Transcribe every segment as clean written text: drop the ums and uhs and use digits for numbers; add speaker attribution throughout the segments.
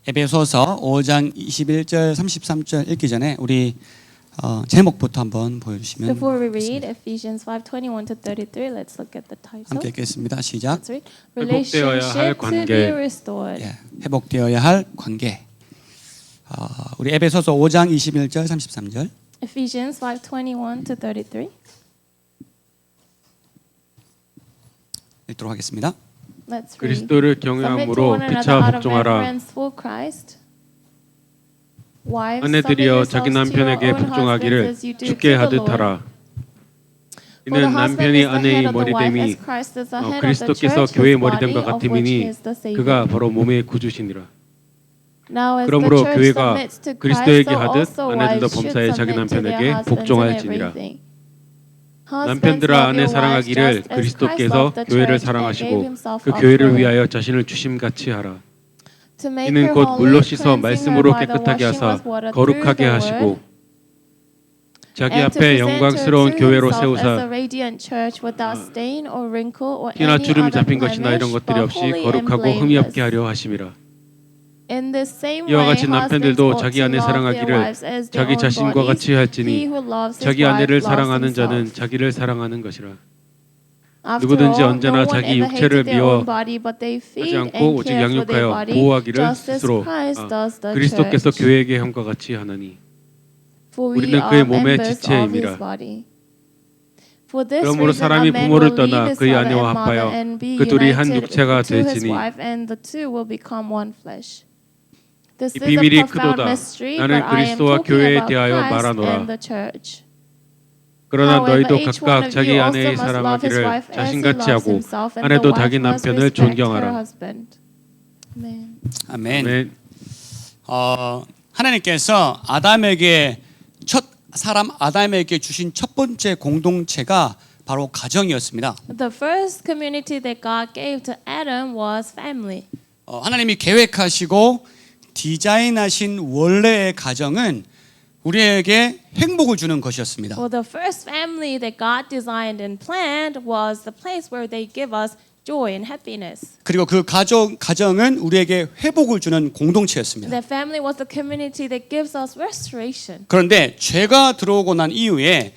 Speaker 1: 에베소서 5장 21절 33절 읽기 전에 우리 제목부터 한번 보여주시면
Speaker 2: Before we read
Speaker 1: 좋겠습니다.
Speaker 2: Ephesians 5:21 to 33, let's look at the title.
Speaker 1: 함께 읽겠습니다. 시작.
Speaker 2: Let's read.
Speaker 3: 회복되어야 할
Speaker 2: Relationship to
Speaker 3: 관계.
Speaker 2: be restored.
Speaker 1: 예, 회복되어야 할 관계. 우리 에베소서 5장 21절 33절
Speaker 2: Ephesians 5:21 to 33.
Speaker 1: 읽도록 하겠습니다.
Speaker 2: Let's read.
Speaker 3: 그리스도를
Speaker 2: Submit to
Speaker 3: 경외함으로
Speaker 2: one another
Speaker 3: 피차
Speaker 2: out of
Speaker 3: 복종하라.
Speaker 2: reverence for Christ. Wives,
Speaker 3: 아내들이여
Speaker 2: submit
Speaker 3: 자기
Speaker 2: yourselves to your
Speaker 3: 남편에게
Speaker 2: own
Speaker 3: 복종하기를
Speaker 2: husbands as you do
Speaker 3: 죽게
Speaker 2: to the
Speaker 3: 하듯
Speaker 2: Lord.
Speaker 3: 하라.
Speaker 2: For the
Speaker 3: 이는
Speaker 2: husband
Speaker 3: 남편이
Speaker 2: is the
Speaker 3: 아내의
Speaker 2: head of the wife,
Speaker 3: 머리됨이
Speaker 2: as Christ is the head of the
Speaker 3: 그리스도께서
Speaker 2: church,
Speaker 3: 교회의
Speaker 2: his
Speaker 3: 머리됨과
Speaker 2: body, of which
Speaker 3: 같음이니
Speaker 2: he is the Savior.
Speaker 3: 그가 바로 몸의 구주시니라.
Speaker 2: Now as the
Speaker 3: 그러므로
Speaker 2: church
Speaker 3: 교회가
Speaker 2: submits to Christ,
Speaker 3: 그리스도에게
Speaker 2: so
Speaker 3: 하듯
Speaker 2: also
Speaker 3: 아내들도
Speaker 2: wives should
Speaker 3: 범사에 자기
Speaker 2: submit to their
Speaker 3: 남편에게
Speaker 2: husbands in
Speaker 3: 복종할지니라.
Speaker 2: everything.
Speaker 3: 남편들아 아내 사랑하기를 그리스도께서 교회를 사랑하시고 그 교회를 위하여 자신을 주심같이 하라. 이는 곧 물로 씻어 말씀으로 깨끗하게 하사 거룩하게 하시고 자기 앞에 영광스러운 교회로 세우사 티나 주름 잡힌 것이나 이런 것들이 없이 거룩하고 흠이 없게 하려 하심이라.
Speaker 2: 이와 같이
Speaker 3: 남편들도 자기 아내 사랑하기를 자기 자신과 같이 할지니 자기 아내를 사랑하는 자는 자기를 사랑하는 것이라. 누구든지 언제나 자기 육체를 미워하지 않고 오직 양육하여 보호하기를 스스로 그리스도께서 교회에게 함과 같이 하나니 우리는 그의 몸의 지체임이라.
Speaker 2: 그러므로 사람이 부모를 떠나 그의 아내와 합하여 그 둘이 한 육체가 될지니
Speaker 3: 이 비밀이 크도다. 나는 그리스도와 교회에 대하여 말하노라. 그러나 너희도 각각 자기 아내의 사랑하기를 자신같이 하고 아내도 자기 남편을 존경하라.
Speaker 1: 아멘.
Speaker 3: 아멘.
Speaker 1: 하나님께서 첫 사람 아담에게 주신 첫 번째 공동체가 바로 가정이었습니다.
Speaker 2: The first community that God gave to Adam was family.
Speaker 1: 하나님이 계획하시고 디자인하신 원래의 가정은 우리에게 행복을 주는 것이었습니다.
Speaker 2: Well, the first family that God designed and planned was the place where they give us joy and happiness.
Speaker 1: 그리고 그 가정은 우리에게 회복을 주는 공동체였습니다.
Speaker 2: That family was the community that gives us restoration.
Speaker 1: 그런데 죄가 들어오고 난 이후에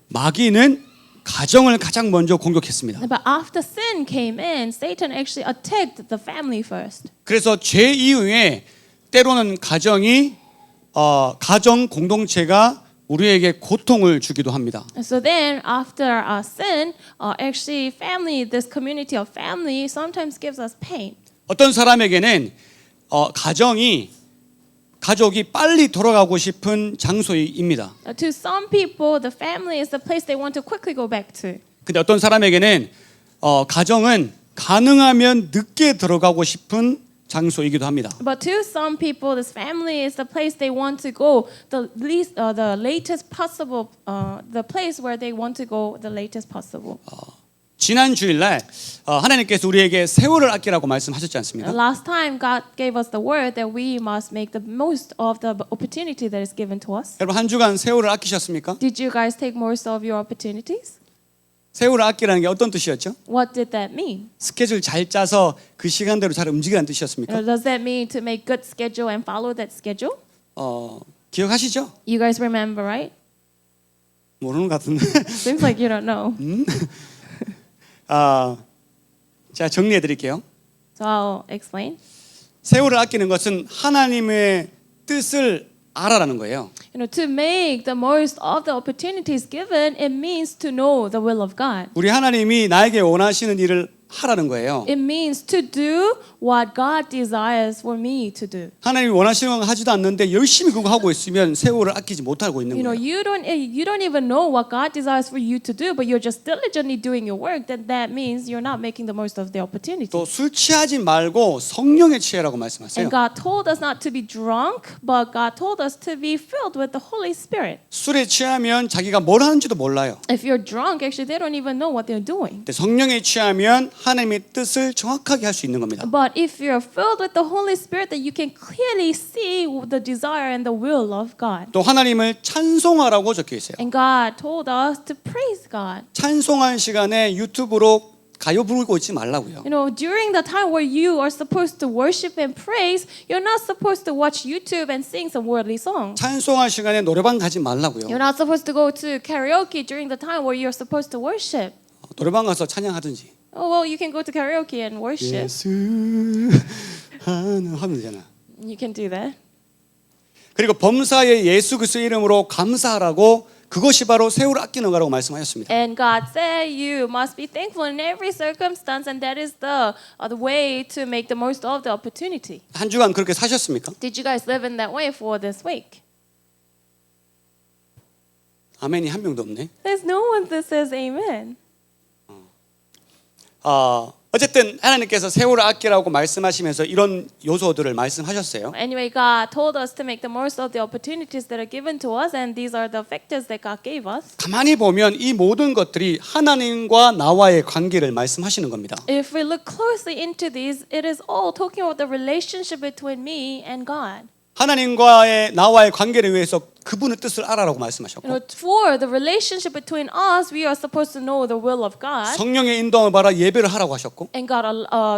Speaker 1: 마귀는 가정을 가장 먼저 공격했습니다.
Speaker 2: But after sin came in, Satan actually attacked the family first.
Speaker 1: 그래서 죄 이후에 때로는 가정 공동체가 우리에게 고통을 주기도 합니다.
Speaker 2: So then, after our sin, actually, family, this community of family, sometimes gives us pain.
Speaker 1: 어떤 사람에게는 가족이 빨리 돌아가고 싶은 장소입니다.
Speaker 2: To some people, the family is the place they want to quickly go back to.
Speaker 1: 근데 어떤 사람에게는 가정은 가능하면 늦게 들어가고 싶은 장소이기도 합니다.
Speaker 2: But to some people, this family is the place they want to go, the latest possible, the place where they want to go the latest possible.
Speaker 1: 지난 주일날 하나님께서 우리에게 세월을 아끼라고 말씀하셨지 않습니까?
Speaker 2: Last time, God gave us the word that we must make the most of the opportunity that is given to us.
Speaker 1: 여러분 한 주간 세월을 아끼셨습니까?
Speaker 2: Did you guys take most of your opportunities?
Speaker 1: 세월을 아끼라는 게 어떤 뜻이었죠?
Speaker 2: What did that mean?
Speaker 1: 스케줄 잘 짜서 그 시간대로 잘 움직이라는 뜻이었습니까?
Speaker 2: Does that mean to make good schedule and follow that schedule?
Speaker 1: 기억하시죠?
Speaker 2: You guys remember, right?
Speaker 1: 모르는 것 같은데.
Speaker 2: Seems like you don't know.
Speaker 1: 자 정리해 드릴게요.
Speaker 2: So I'll explain.
Speaker 1: 세월을 아끼는 것은 하나님의 뜻을 알아라는 거예요.
Speaker 2: To make the most of the opportunities given, it means to know the will of God.
Speaker 1: 우리 하나님이 나에게 원하시는 일을 하라는 거예요.
Speaker 2: It means to do what God desires for me to do.
Speaker 1: 하나님이 원하시는 건 하지도 않는데 열심히 그거 하고 있으면 세월을 아끼지 못하고 있는 거예요.
Speaker 2: You don't even know what God desires for you to do, but you're just diligently doing your work. Then that means you're not making the most of the opportunity.
Speaker 1: 또 술 취하지 말고 성령에 취해라고 말씀하세요.
Speaker 2: And God told us not to be drunk, but God told us to be filled with the Holy Spirit.
Speaker 1: 술에 취하면 자기가 뭘 하는지도 몰라요.
Speaker 2: If you're drunk, actually they don't even know what they're doing.
Speaker 1: 근데 성령에 취하면 하나님의 뜻을 정확하게 할 수 있는 겁니다.
Speaker 2: But if you're filled with the Holy Spirit, that you can clearly see the desire and the will of God.
Speaker 1: 또 하나님을 찬송하라고 적혀 있어요.
Speaker 2: And God told us to praise God.
Speaker 1: 찬송할 시간에 유튜브로 가요 부르고 있지 말라고요.
Speaker 2: You know, during the time where you are supposed to worship and praise, you're not supposed to watch YouTube and sing some worldly songs.
Speaker 1: 찬송할 시간에 노래방 가지 말라고요.
Speaker 2: You're not supposed to go to karaoke during the time where you're supposed to worship.
Speaker 1: 노래방 가서 찬양하든지.
Speaker 2: Oh, well, you can go to karaoke and worship.
Speaker 1: 예수 하면 되잖아.
Speaker 2: You can do that.
Speaker 1: 그리고 범사에 예수 그리스도의 이름으로 감사하라고 그것이 바로 세월 아끼는 거라고 말씀하셨습니다.
Speaker 2: And God said you must be thankful in every circumstance, and that is the way to make the most of the opportunity.
Speaker 1: 한 주간 그렇게 사셨습니까?
Speaker 2: Did you guys live in that way for this week?
Speaker 1: 아멘이 한 명도 없네.
Speaker 2: There's no one that says amen.
Speaker 1: 어쨌든 하나님께서 세월을 아끼라고 말씀하시면서 이런 요소들을 말씀하셨어요.
Speaker 2: Anyway, God told us to make the most of the opportunities that are given to us, and these are the factors that God gave us.
Speaker 1: 가만히 보면 이 모든 것들이 하나님과 나와의 관계를 말씀하시는 겁니다.
Speaker 2: If we look closely into these, it is all talking about the relationship between me and God.
Speaker 1: 하나님과의 나와의 관계를 위해서 그분의 뜻을 알아라고 말씀하셨고
Speaker 2: You know, for the relationship between us, we are supposed to know the will of God.
Speaker 1: 성령의 인도함을 받아 예배를 하라고 하셨고
Speaker 2: And God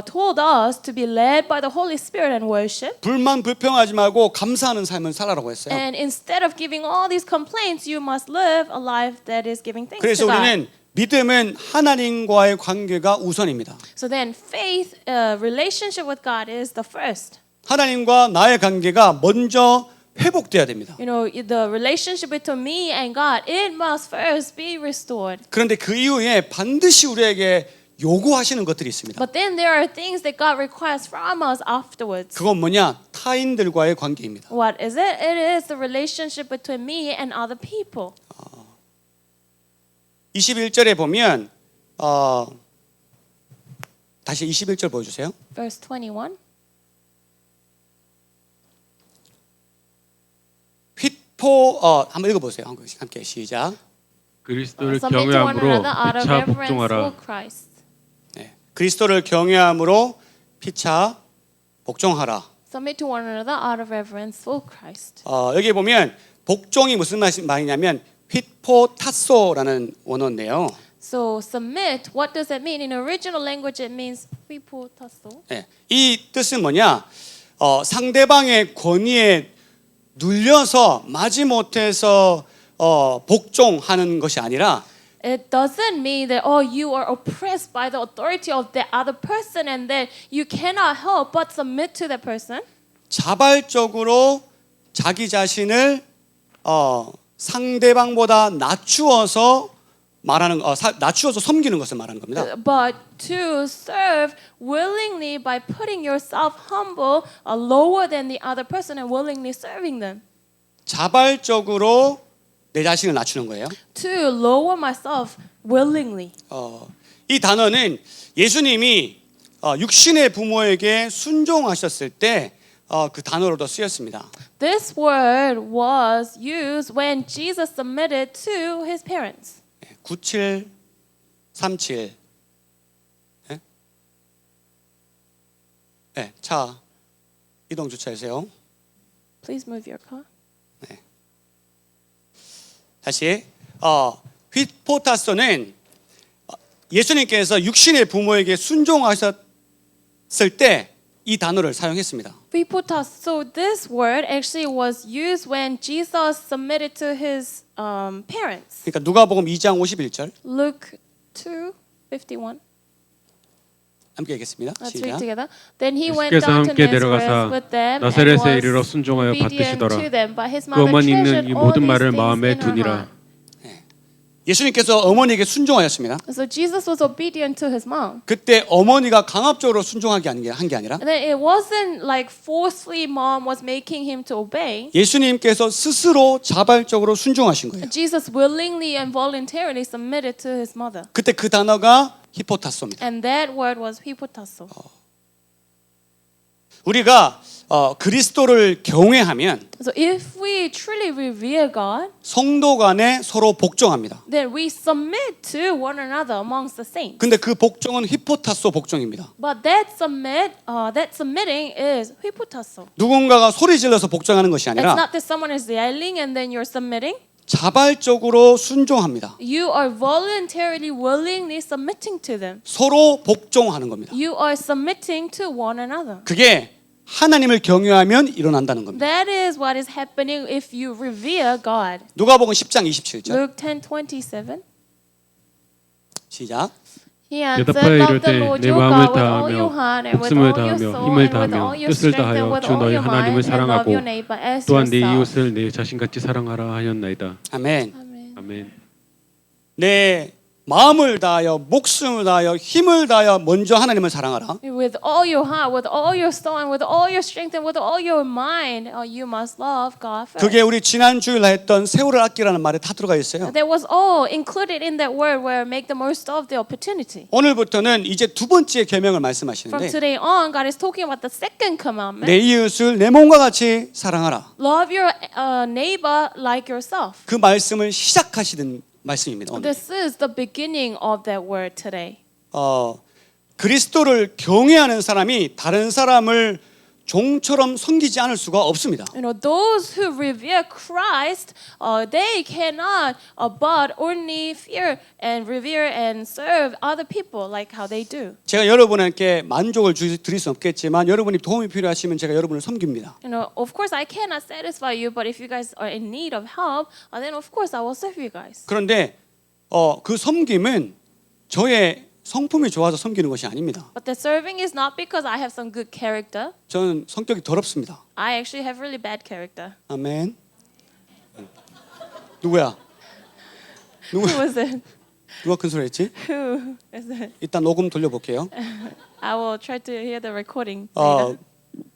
Speaker 2: told us to be led by the Holy Spirit and worship.
Speaker 1: 불만 불평하지 말고 감사하는 삶을 살아라고 했어요.
Speaker 2: And instead of giving all these complaints, you must live a life that is giving thanks
Speaker 1: 그래서
Speaker 2: to God.
Speaker 1: 우리는 믿음은 하나님과의 관계가 우선입니다.
Speaker 2: So then faith, relationship with God is the first.
Speaker 1: 하나님과 나의 관계가 먼저 회복돼야 됩니다.
Speaker 2: You know, the relationship between me and God, it must first be restored.
Speaker 1: 그런데 그 이후에 반드시 우리에게 요구하시는 것들이 있습니다.
Speaker 2: But then there are things that God requires from us afterwards.
Speaker 1: 그건 뭐냐? 타인들과의 관계입니다.
Speaker 2: What is it? It is the relationship between me and other people.
Speaker 1: 21절에 보면 다시 21절 보여주세요.
Speaker 2: Verse 21.
Speaker 1: 한번 읽어보세요. 함께 시작.
Speaker 3: 그리스도를
Speaker 2: Submit to one
Speaker 3: 경외함으로
Speaker 2: another out of
Speaker 3: 피차
Speaker 2: reverence
Speaker 3: 복종하라.
Speaker 2: for Christ.
Speaker 1: 네. 그리스도를 경외함으로 피차 복종하라.
Speaker 2: Submit to one another out of reverence for Christ.
Speaker 1: 여기 보면 복종이 무슨 말이냐면 휘포타소라는 원어인데요.
Speaker 2: So submit, what does that mean? In original language it means 휘포타소.
Speaker 1: 네. 이 뜻은 뭐냐? 상대방의 권위에 눌려서 마지못해서 복종하는 것이 아니라
Speaker 2: It doesn't mean that you are oppressed by the authority of the other person and that you cannot help but submit to that person.
Speaker 1: 자발적으로 자기 자신을 상대방보다 낮추어서 낮추어서 섬기는 것을 말하는 겁니다.
Speaker 2: But to serve willingly by putting yourself humble, lower than the other person and willingly serving them.
Speaker 1: 자발적으로 내 자신을 낮추는 거예요.
Speaker 2: To lower myself willingly.
Speaker 1: 이 단어는 예수님이 육신의 부모에게 순종하셨을 때 그 단어로도 쓰였습니다.
Speaker 2: This word was used when Jesus submitted to his parents.
Speaker 1: 9737. 네? 네, 차 이동 주차해주세요.
Speaker 2: Please move your car.
Speaker 1: 다시 휘포타소는 예수님께서 육신의 부모에게 순종하셨을 때 이 단어를 사용했습니다.
Speaker 2: So this word actually was used when Jesus submitted to his parents.
Speaker 1: 그러니까 누가복음 2장 51절.
Speaker 2: Luke 2:51.
Speaker 1: 함께 읽겠습니다.
Speaker 2: Let's
Speaker 1: 시작.
Speaker 2: read together. Then he went
Speaker 3: 예수께서
Speaker 2: down to
Speaker 3: 함께
Speaker 2: Nazareth
Speaker 3: 내려가사
Speaker 2: with them and
Speaker 3: 나사렛에 이르러
Speaker 2: was
Speaker 3: 순종하여
Speaker 2: obedient
Speaker 3: 받드시더라.
Speaker 2: to them. But his
Speaker 3: 그
Speaker 2: mother
Speaker 3: 어머니
Speaker 2: treasured
Speaker 3: 있는 이
Speaker 2: all
Speaker 3: 모든
Speaker 2: these
Speaker 3: 말을
Speaker 2: things
Speaker 3: 마음에
Speaker 2: in her
Speaker 3: 두니라.
Speaker 2: heart.
Speaker 1: 예수님께서 어머니에게 순종하였습니다.
Speaker 2: So Jesus was obedient to his mom.
Speaker 1: 그때 어머니가 강압적으로 순종하게 한 게 아니라
Speaker 2: And then it wasn't like forcefully mom was making him to obey.
Speaker 1: 예수님께서 스스로 자발적으로 순종하신 거예요.
Speaker 2: Jesus willingly and voluntarily submitted to his mother.
Speaker 1: 그때 그 단어가 히포타소입니다.
Speaker 2: And that word was hipotasso.
Speaker 1: 우리가 그리스도를 경외하면
Speaker 2: So if we truly revere God,
Speaker 1: 성도 간에 서로 복종합니다.
Speaker 2: then we submit to one another amongst the saints.
Speaker 1: 근데 그 복종은 히포타소 복종입니다.
Speaker 2: But that submitting is hipotasso.
Speaker 1: 누군가가 소리 질러서 복종하는 것이
Speaker 2: It's
Speaker 1: 아니라
Speaker 2: not that someone is yelling and then you're submitting.
Speaker 1: 자발적으로 순종합니다.
Speaker 2: You are voluntarily, willingly submitting to them.
Speaker 1: 서로 복종하는 겁니다.
Speaker 2: You are submitting to one another.
Speaker 1: 그게 하나님을 경외하면 일어난다는 겁니다.
Speaker 2: That is what is happening if you revere God.
Speaker 1: 누가복음 10장 27절.
Speaker 2: Luke 10:27.
Speaker 1: 시작.
Speaker 2: He answered,
Speaker 3: 대답하여
Speaker 2: love the
Speaker 3: 이르되
Speaker 2: Lord
Speaker 3: 내
Speaker 2: your
Speaker 3: 마음을
Speaker 2: God with all your
Speaker 3: 다하며
Speaker 2: heart and with
Speaker 3: 목숨을
Speaker 2: all your
Speaker 3: 다하며
Speaker 2: soul
Speaker 3: 힘을
Speaker 2: and with
Speaker 3: 다하며
Speaker 2: all your
Speaker 3: 뜻을
Speaker 2: strength and
Speaker 3: 다하여
Speaker 2: with
Speaker 3: 주
Speaker 2: all
Speaker 3: 너희
Speaker 2: your
Speaker 3: 하나님을
Speaker 2: mind and love
Speaker 3: 사랑하고
Speaker 2: your neighbor as
Speaker 3: 또한 네
Speaker 2: yourself.
Speaker 3: 이웃을 내 자신같이 사랑하라 하였나이다.
Speaker 1: 아멘.
Speaker 2: Amen.
Speaker 3: 아멘.
Speaker 1: 내 마음을 다하여 목숨을 다하여 힘을 다하여 먼저 하나님을 사랑하라.
Speaker 2: With all your heart, with all your soul, and with all your strength, and with all your mind, you must love God first.
Speaker 1: 그게 우리 지난 주일 했던 세월을 아끼라는 말에 다 들어가 있어요.
Speaker 2: That was all included in that word where make the most of the opportunity.
Speaker 1: 오늘부터는 이제 두 번째 계명을
Speaker 2: From
Speaker 1: 말씀하시는데
Speaker 2: today on, God is talking about the second commandment.
Speaker 1: 내 이웃을 내 몸과 같이 사랑하라.
Speaker 2: Love your neighbor like yourself.
Speaker 1: 그 말씀을 시작하시는 말씀입니다. 오늘.
Speaker 2: This is the beginning of that word today.
Speaker 1: 그리스도를 경외하는 사람이 다른 사람을 종처럼 섬기지 않을 수가 없습니다.
Speaker 2: You know, those who revere Christ, they cannot but only fear and revere and serve other people like how they do.
Speaker 1: 제가 여러분에게 만족을 드릴 수 없겠지만 여러분이 도움이 필요하시면 제가 여러분을 섬깁니다.
Speaker 2: You know, of course, I cannot satisfy you, but if you guys are in need of help, then of course I will serve you guys.
Speaker 1: 그런데 그 섬김은 저의 성품이 좋아서 섬기는 것이 아닙니다.
Speaker 2: But the serving is not because I have some good character.
Speaker 1: 저는 성격이 더럽습니다.
Speaker 2: I actually have really bad character.
Speaker 1: 아멘. 누구야?
Speaker 2: Who was it?
Speaker 1: 누가 큰 소리 했지?
Speaker 2: Who is it?
Speaker 1: 일단 녹음 돌려볼게요.
Speaker 2: I will try to hear the recording later.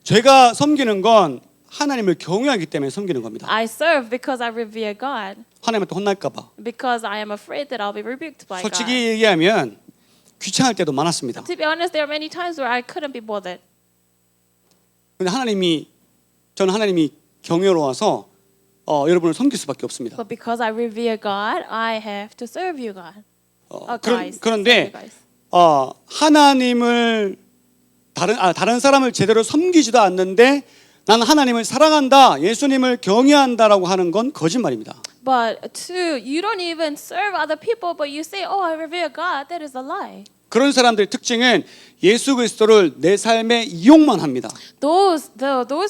Speaker 1: 제가 섬기는 건 하나님을 경외하기 때문에 섬기는 겁니다.
Speaker 2: I serve because I revere God.
Speaker 1: 하나님한테 혼날까 봐.
Speaker 2: Because I am afraid that I'll be rebuked by God.
Speaker 1: 솔직히 얘기하면 귀찮을 때도 많았습니다.
Speaker 2: To be honest, there are many times where I couldn't be bothered.
Speaker 1: 근데 저는 하나님이 경외로워서 여러분을 섬길 수밖에 없습니다.
Speaker 2: But because I revere God, I have to serve you, God.
Speaker 1: 그런데
Speaker 2: Guys.
Speaker 1: 하나님을 다른 사람을 제대로 섬기지도 않는데 나는 하나님을 사랑한다, 예수님을 경외한다라고 하는 건 거짓말입니다.
Speaker 2: But you don't even serve other people, but you say, "Oh, I revere God." That is a lie.
Speaker 1: 그런 사람들의 특징은 예수 그리스도를 내 삶에 이용만 합니다.
Speaker 2: Those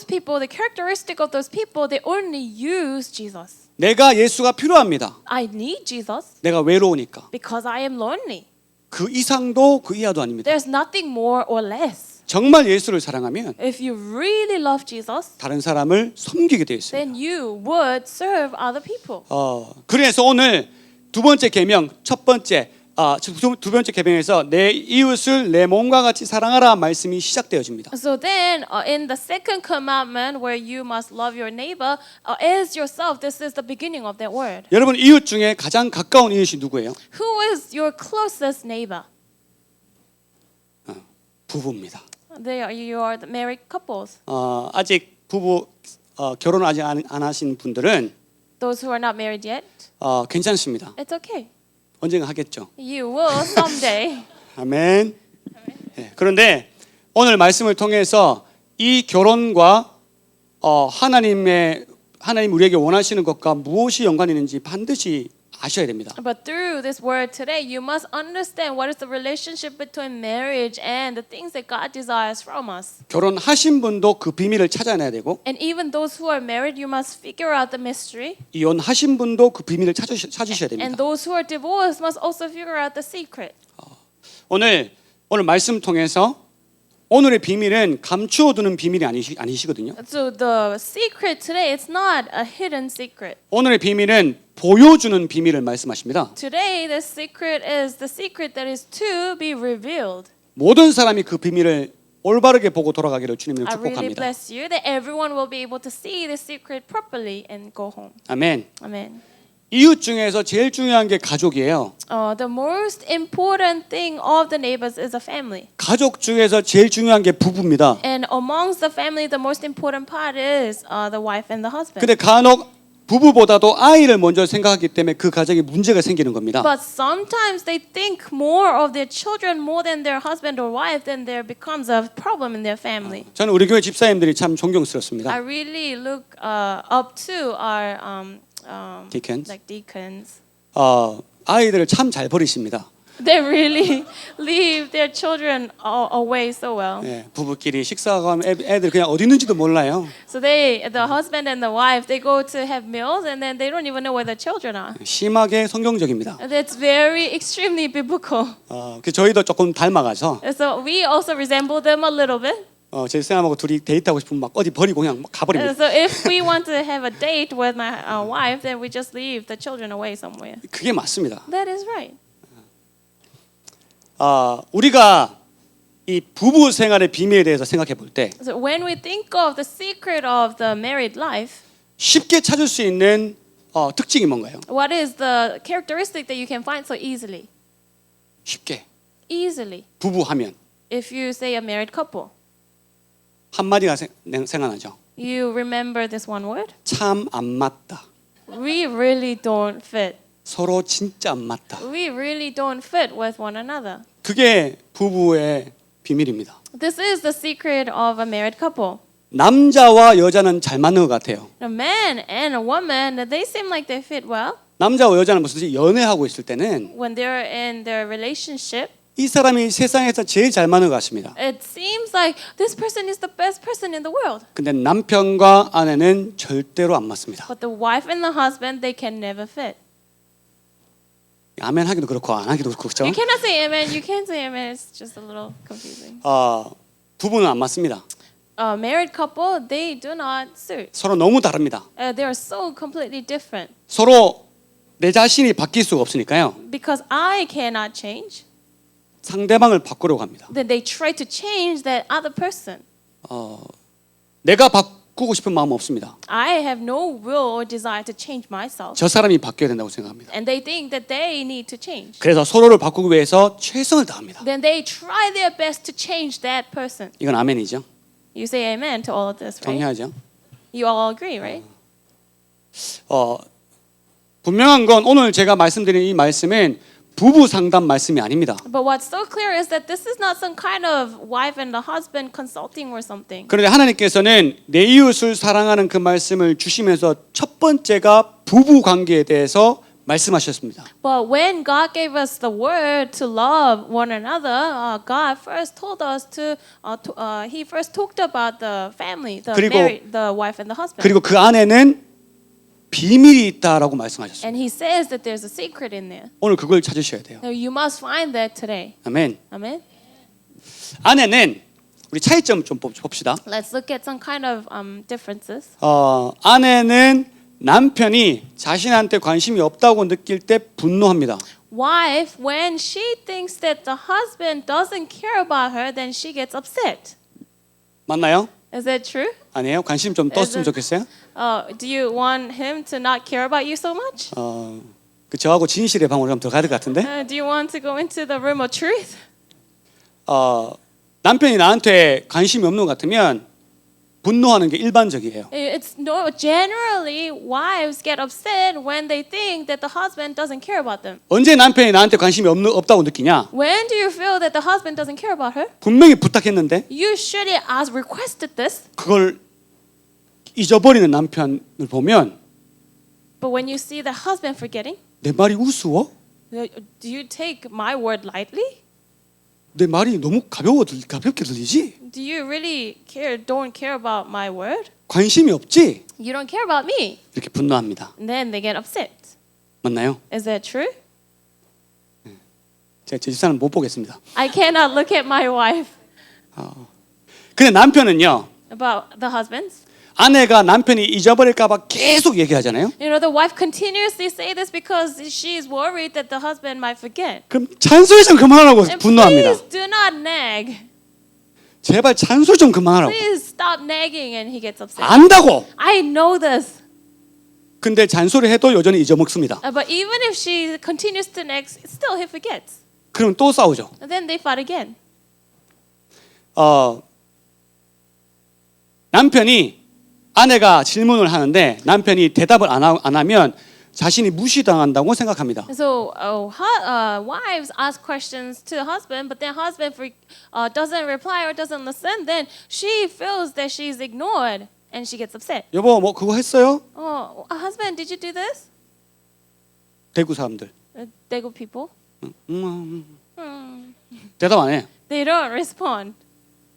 Speaker 2: people, the characteristic of those people, they only use Jesus.
Speaker 1: 내가 예수가 필요합니다.
Speaker 2: I need Jesus
Speaker 1: 내가 외로우니까.
Speaker 2: because I am lonely.
Speaker 1: 그 이상도 그 이하도 아닙니다.
Speaker 2: There's nothing more or less.
Speaker 1: 정말 예수를 사랑하면
Speaker 2: If you really love Jesus,
Speaker 1: 다른 사람을 섬기게 되어 있습니다.
Speaker 2: then you would serve other people.
Speaker 1: 그래서 오늘 두 번째 계명, 두 번째 계명에서 내 이웃을 내 몸과 같이 사랑하라 말씀이 시작되어집니다.
Speaker 2: So then, in the second commandment, where you must love your neighbor as yourself, this is the beginning of that word.
Speaker 1: 여러분 이웃 중에 가장 가까운 이웃이 누구예요?
Speaker 2: Who is your closest neighbor?
Speaker 1: 부부입니다.
Speaker 2: You are the married couples.
Speaker 1: 아직 부부 결혼 아직 안 하신 분들은
Speaker 2: Those who are not married yet,
Speaker 1: 괜찮습니다.
Speaker 2: it's okay.
Speaker 1: 언젠가 하겠죠.
Speaker 2: You will someday.
Speaker 1: 아멘. 네, 그런데 오늘 말씀을 통해서 이 결혼과 하나님 우리에게 원하시는 것과 무엇이 연관이 있는지 반드시 아셔야 됩니다.
Speaker 2: But through this word today, you must understand what is the relationship between marriage and the things that God desires from us.
Speaker 1: 결혼하신 분도 그 비밀을 찾아내야 되고
Speaker 2: And even those who are married, you must figure out the mystery.
Speaker 1: 이혼하신 분도 그 비밀을 찾으셔야
Speaker 2: And
Speaker 1: 됩니다.
Speaker 2: those who are divorced must also figure out the secret.
Speaker 1: 오늘 말씀 통해서 오늘의 비밀은 감추어두는 비밀이 아니시거든요.
Speaker 2: So the secret today, it's not a hidden secret.
Speaker 1: 오늘의 비밀은 보여주는 비밀을 말씀하십니다.
Speaker 2: Today, the secret is the secret that is to be revealed.
Speaker 1: 모든 사람이 그 비밀을 올바르게 보고 돌아가기를 주님을
Speaker 2: I really
Speaker 1: 축복합니다.
Speaker 2: bless you that everyone will be able to see the secret properly and go home.
Speaker 1: 아멘.
Speaker 2: Amen.
Speaker 1: 이웃 중에서 제일 중요한 게 가족이에요.
Speaker 2: The most important thing of the neighbors is a family.
Speaker 1: 가족 중에서 제일 중요한 게 부부입니다.
Speaker 2: And amongst the family, the most important part is the wife and the husband.
Speaker 1: 근데 간혹 부부보다도 아이를 먼저 생각하기 때문에 그 가정에 문제가 생기는 겁니다.
Speaker 2: But sometimes they think more of their children more than their husband or wife, then there becomes a problem in their family.
Speaker 1: 저는 우리 교회 집사님들이 참
Speaker 2: I
Speaker 1: 존경스럽습니다.
Speaker 2: really look up to our
Speaker 1: Deacons.
Speaker 2: like deacons.
Speaker 1: 아이들을 참 잘 버리십니다.
Speaker 2: They really leave their children away so well.
Speaker 1: 예, 부부끼리 식사하고 하면 애들 그냥 어디 있는지도 몰라요.
Speaker 2: So the husband and the wife, they go to have meals and then they don't even know where the children are.
Speaker 1: 심하게 성경적입니다.
Speaker 2: That's very extremely biblical.
Speaker 1: 그 저희도 조금 닮아가서
Speaker 2: And so we also resemble them a little bit.
Speaker 1: 제 쌤하고 둘이 데이트하고 싶으면 막 어디 버리고 그냥 막 가버립니다.
Speaker 2: And so if we want to have a date with my wife, then we just leave the children away somewhere.
Speaker 1: 그게 맞습니다.
Speaker 2: That is right.
Speaker 1: 우리가 이 부부 생활의 비밀에 대해서 생각해 볼 때
Speaker 2: So when we think of the secret of the married life,
Speaker 1: 쉽게 찾을 수 있는 특징이 뭔가요?
Speaker 2: what is the characteristic that you can find so easily?
Speaker 1: 쉽게
Speaker 2: Easily.
Speaker 1: 부부하면
Speaker 2: If you say a married couple,
Speaker 1: 한마디가 생각나죠.
Speaker 2: you remember this one word?
Speaker 1: 참 안 맞다.
Speaker 2: We really don't fit.
Speaker 1: 서로 진짜 안 맞다.
Speaker 2: We really don't fit with one another.
Speaker 1: 그게 부부의 비밀입니다.
Speaker 2: This is the secret of a married couple.
Speaker 1: 남자와 여자는 잘 맞는 것 같아요.
Speaker 2: A man and a woman, they seem like they fit well.
Speaker 1: 남자와 여자는 무슨 연애하고 있을 때는
Speaker 2: When they're in their relationship,
Speaker 1: 이 사람이 세상에서 제일 잘 맞는 것 같습니다.
Speaker 2: it seems like this person is the best person in the world.
Speaker 1: 근데 남편과 아내는 절대로 안 맞습니다.
Speaker 2: But the wife and the husband, they can never fit.
Speaker 1: 아멘 하기도 그렇고 안 하기도 그렇고 그렇죠?
Speaker 2: You cannot say amen. You can't say amen. It's just a little confusing.
Speaker 1: 부부는 안 맞습니다.
Speaker 2: A married couple, they do not suit.
Speaker 1: 서로 너무 다릅니다.
Speaker 2: They are so completely different.
Speaker 1: 서로 내 자신이 바뀔 수가 없으니까요.
Speaker 2: Because I cannot change,
Speaker 1: 상대방을 바꾸려고 합니다.
Speaker 2: then they try to change that other person.
Speaker 1: 내가 바꾸고 싶은 마음은 없습니다.
Speaker 2: I have no will or desire to change myself.
Speaker 1: 저 사람이 바뀌어야 된다고 생각합니다.
Speaker 2: And they think that they need to change.
Speaker 1: 그래서 서로를 바꾸기 위해서 최선을 다합니다.
Speaker 2: Then they try their best to change that person.
Speaker 1: 이건 아멘이죠.
Speaker 2: You say amen to all of this, right?
Speaker 1: 동의하죠.
Speaker 2: You all agree, right?
Speaker 1: 분명한 건 오늘 제가 말씀드린 이 말씀은 부부 상담 말씀이 아닙니다.
Speaker 2: But what's so clear is that this is not some kind of wife and the husband consulting or something.
Speaker 1: 그런데 하나님께서는 내 이웃을 사랑하는 그 말씀을 주시면서 첫 번째가 부부 관계에 대해서 말씀하셨습니다.
Speaker 2: But when God gave us the word to love one another, God first told us He first talked about the family, the wife and the husband.
Speaker 1: 그리고 그 안에는 비밀이 있다라고 말씀하셨습니다.
Speaker 2: And He says that there's a secret in there.
Speaker 1: 오늘 그걸 찾으셔야 돼요.
Speaker 2: Now you must find that today.
Speaker 1: 아멘.
Speaker 2: Amen.
Speaker 1: 아내는 우리 차이점 좀 봅시다.
Speaker 2: Let's look at some kind of differences.
Speaker 1: 아내는 남편이 자신한테 관심이 없다고 느낄 때 분노합니다.
Speaker 2: Wife, when she thinks that the husband doesn't care about her, then she gets upset.
Speaker 1: 맞나요?
Speaker 2: Is that true?
Speaker 1: 아니에요? 관심 좀 떴으면 좋겠어요?
Speaker 2: Do you want him to not care about you so much?
Speaker 1: 그 저하고 진실의 방으로 좀 들어가야 될 것 같은데?
Speaker 2: Do you want to go into the room of truth?
Speaker 1: 남편이 나한테 관심이 없는 것 같으면 분노하는 게 일반적이에요.
Speaker 2: It's generally wives get upset when they think that the husband doesn't care about them.
Speaker 1: 언제 남편이 나한테 관심이 없다고 느끼냐?
Speaker 2: When do you feel that the husband doesn't care about her?
Speaker 1: 분명히 부탁했는데
Speaker 2: You should have requested this.
Speaker 1: 그걸 잊어버리는 남편을 보면
Speaker 2: But when you see the husband forgetting,
Speaker 1: 내 말이 우스워?
Speaker 2: do you take my word lightly?
Speaker 1: 내 말이 너무 가볍게 들리지?
Speaker 2: Do you really don't care about my word?
Speaker 1: 관심이 없지?
Speaker 2: You don't care about me.
Speaker 1: 이렇게 분노합니다.
Speaker 2: And then they get upset.
Speaker 1: 맞나요?
Speaker 2: Is that true?
Speaker 1: 제가 제 집사람 못 보겠습니다.
Speaker 2: I cannot look at my wife.
Speaker 1: 근데 남편은요.
Speaker 2: About the husbands.
Speaker 1: 아내가 남편이 잊어버릴까봐 계속 얘기하잖아요.
Speaker 2: You know, the wife continuously say this because she's worried that the husband might forget.
Speaker 1: 그럼 잔소리 좀 그만하라고
Speaker 2: And
Speaker 1: 분노합니다.
Speaker 2: please do not nag.
Speaker 1: 제발 잔소리 좀 그만하라고.
Speaker 2: Please stop nagging, and he gets upset.
Speaker 1: 안다고.
Speaker 2: I know this.
Speaker 1: 근데 잔소리 해도 여전히 잊어먹습니다.
Speaker 2: But even if she continues to nag, still he forgets.
Speaker 1: 그럼 또 싸우죠.
Speaker 2: And then they fight again.
Speaker 1: 남편이 아내가 질문을 하는데 남편이 대답을 안 하면 자신이 무시당한다고 생각합니다.
Speaker 2: So wives ask questions to the husband, but then husband doesn't reply or doesn't listen. Then she feels that she's ignored. and she gets upset.
Speaker 1: 여보 뭐 그거 했어요?
Speaker 2: Oh, husband, did you do this?
Speaker 1: 대구 사람들.
Speaker 2: Daegu people.
Speaker 1: 대답 안 해.
Speaker 2: They don't respond.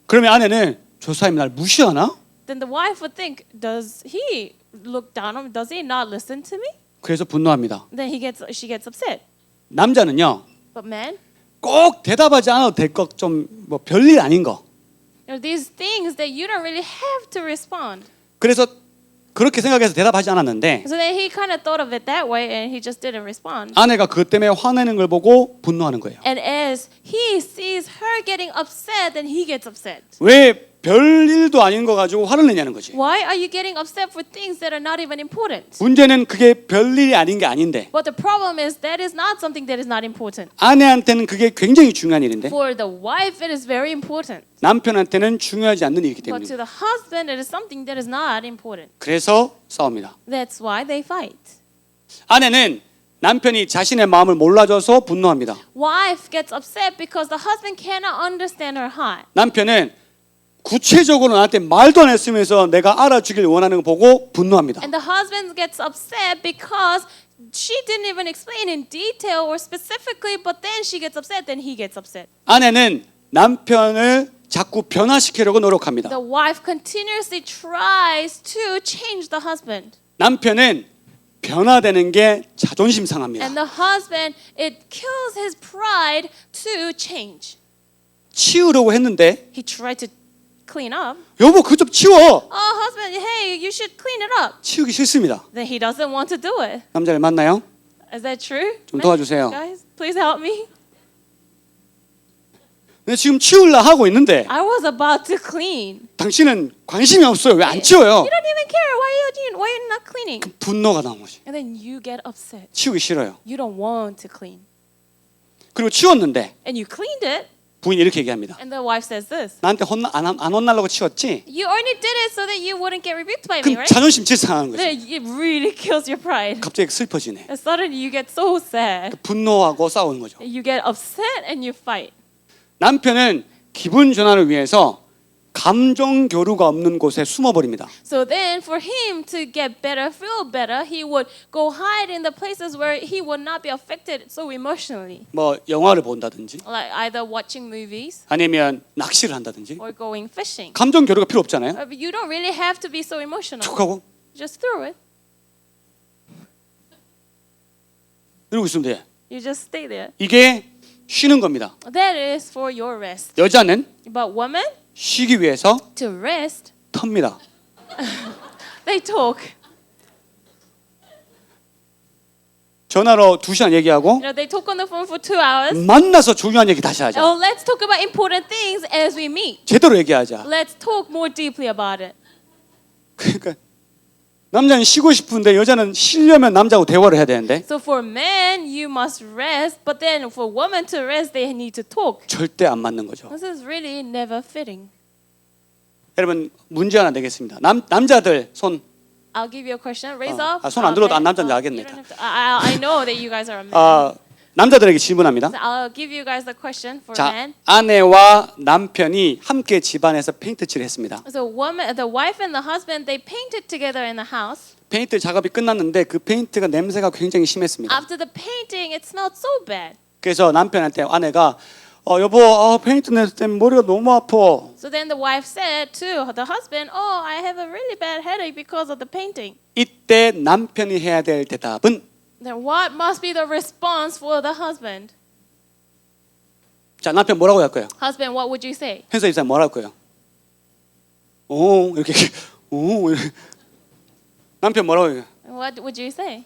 Speaker 1: 그러면 아내는 저 사람이 날 무시하나?
Speaker 2: Then the wife would think, does he look down on me? Does he not listen to me?
Speaker 1: 그래서 분노합니다.
Speaker 2: Then she gets upset.
Speaker 1: 남자는요.
Speaker 2: But men,
Speaker 1: 꼭 대답하지 않아도 될 것 좀 뭐 별일 아닌 거.
Speaker 2: these things that you don't really have to respond.
Speaker 1: 그래서 그렇게 생각해서 대답하지 않았는데
Speaker 2: So then he kind of thought of it that way and he just didn't respond.
Speaker 1: 아내가 그것 때문에 화내는 걸 보고 분노하는 거예요.
Speaker 2: And as he sees her getting upset, then he gets upset.
Speaker 1: 왜 별일도 아닌 거 가지고 화를 내냐는 거지.
Speaker 2: Why are you getting upset for things that are not even important?
Speaker 1: 문제는 그게 별일이 아닌 게 아닌데
Speaker 2: But the problem is that is not something that is not important.
Speaker 1: 아내한테는 그게 굉장히 중요한 일인데
Speaker 2: For the wife, it is very important.
Speaker 1: 남편한테는 중요하지 않는 일이기
Speaker 2: But
Speaker 1: 때문에
Speaker 2: to the husband, it is something that is not important.
Speaker 1: 그래서 싸웁니다.
Speaker 2: That's why they fight.
Speaker 1: 아내는 남편이 자신의 마음을 몰라줘서 분노합니다.
Speaker 2: Wife gets upset because the husband cannot understand her heart.
Speaker 1: 남편은 구체적으로 나한테 말도 안 했으면서 내가 알아주길 원하는 거 보고 분노합니다.
Speaker 2: And the husband gets upset because she didn't even explain in detail or specifically, but then she gets upset, then he gets upset.
Speaker 1: 아내는 남편을 자꾸 변화시키려고 노력합니다.
Speaker 2: The wife continuously tries to change the husband.
Speaker 1: 남편은 변화되는 게 자존심 상합니다.
Speaker 2: And the husband, it kills his pride to change.
Speaker 1: 치우려고 했는데
Speaker 2: He tried to clean up.
Speaker 1: 여보 그거 좀 치워.
Speaker 2: Oh, husband, hey, you should clean it up.
Speaker 1: 치우기 싫습니다.
Speaker 2: Then he doesn't want to do it.
Speaker 1: 남자를 만나요?
Speaker 2: Is that true?
Speaker 1: 좀 도와주세요.
Speaker 2: Guys, please help me.
Speaker 1: 근데 지금 치우려 하고 있는데
Speaker 2: I was about to clean.
Speaker 1: 당신은 관심이 없어요. 왜 안 치워요?
Speaker 2: You don't even care. Why are you not cleaning?
Speaker 1: 분노가 나온 거지.
Speaker 2: And then you get upset.
Speaker 1: 치우기 싫어요.
Speaker 2: You don't want to clean.
Speaker 1: 그리고 치웠는데
Speaker 2: And you cleaned it.
Speaker 1: 부인이 이렇게 얘기합니다.
Speaker 2: And the wife says this.
Speaker 1: 나한테 안 혼나려고 치웠지?
Speaker 2: You only did it so that you wouldn't get rebuked by me,
Speaker 1: 그럼
Speaker 2: right?
Speaker 1: 자존심 제일 상하는 거지.
Speaker 2: Then it really kills your pride.
Speaker 1: 갑자기 슬퍼지네.
Speaker 2: And suddenly you get so sad.
Speaker 1: 분노하고 싸우는 거죠.
Speaker 2: You get upset and you fight.
Speaker 1: 남편은 기분 전환을 위해서 감정 교류가 없는 곳에 숨어버립니다.
Speaker 2: So then for him to get better, feel better, he would go hide in the places where he would not be affected so emotionally.
Speaker 1: 뭐 영화를 본다든지
Speaker 2: Like either watching movies
Speaker 1: 아니면 낚시를 한다든지
Speaker 2: or going fishing.
Speaker 1: 감정 교류가 필요 없잖아요.
Speaker 2: But you don't really have to be so emotional.
Speaker 1: 툭 하고
Speaker 2: Just throw it.
Speaker 1: 이러고 있으면 돼.
Speaker 2: You just stay there.
Speaker 1: 이게 쉬는 겁니다.
Speaker 2: That is for your rest.
Speaker 1: 여자는
Speaker 2: But women,
Speaker 1: 쉬기 위해서
Speaker 2: to rest,
Speaker 1: 텁니다.
Speaker 2: they talk.
Speaker 1: 전화로 2시간 얘기하고
Speaker 2: You know, they talk on the phone for 2 hours.
Speaker 1: 만나서 중요한 얘기 다시 하자.
Speaker 2: Oh, let's talk about important things as we meet.
Speaker 1: 제대로 얘기하자.
Speaker 2: Let's talk more deeply about it.
Speaker 1: 그러니까 남자는 쉬고 싶은데 여자는 쉬려면 남자하고 대화를 해야 되는데
Speaker 2: So for men, you must rest, but then for women to rest, they need to talk.
Speaker 1: 절대 안 맞는 거죠.
Speaker 2: This is really never fitting.
Speaker 1: 여러분 문제 하나 내겠습니다. 남자들 손
Speaker 2: I'll give you a question. Raise up.
Speaker 1: 손 안 들어도
Speaker 2: men.
Speaker 1: 남자인지
Speaker 2: You
Speaker 1: 알겠네.
Speaker 2: don't have to- I know that you guys are a man.
Speaker 1: 남자들에게 질문합니다.
Speaker 2: So I'll give you guys the question for
Speaker 1: 자,
Speaker 2: men.
Speaker 1: 아내와 남편이 함께 집안에서 페인트 칠을 했습니다.
Speaker 2: So the wife and the husband, they painted together in the house.
Speaker 1: 페인트 작업이 끝났는데 그 페인트가 냄새가 굉장히 심했습니다.
Speaker 2: After the painting, it smelled so bad.
Speaker 1: 그래서 남편한테 아내가 여보 페인트 냄새 때문에 머리가 너무 아파.
Speaker 2: So then the wife said to the husband, "Oh, I have a really bad headache because of the painting."
Speaker 1: 이때 남편이 해야 될 대답은
Speaker 2: Then what must be the response for the husband?
Speaker 1: 자 남편 뭐라고 할 거예요?
Speaker 2: Husband, what would you say?
Speaker 1: 현서 이사 뭐라 할 거예요? 오 이렇게 오 이렇게. 남편 뭐라고 해요?
Speaker 2: What would you say?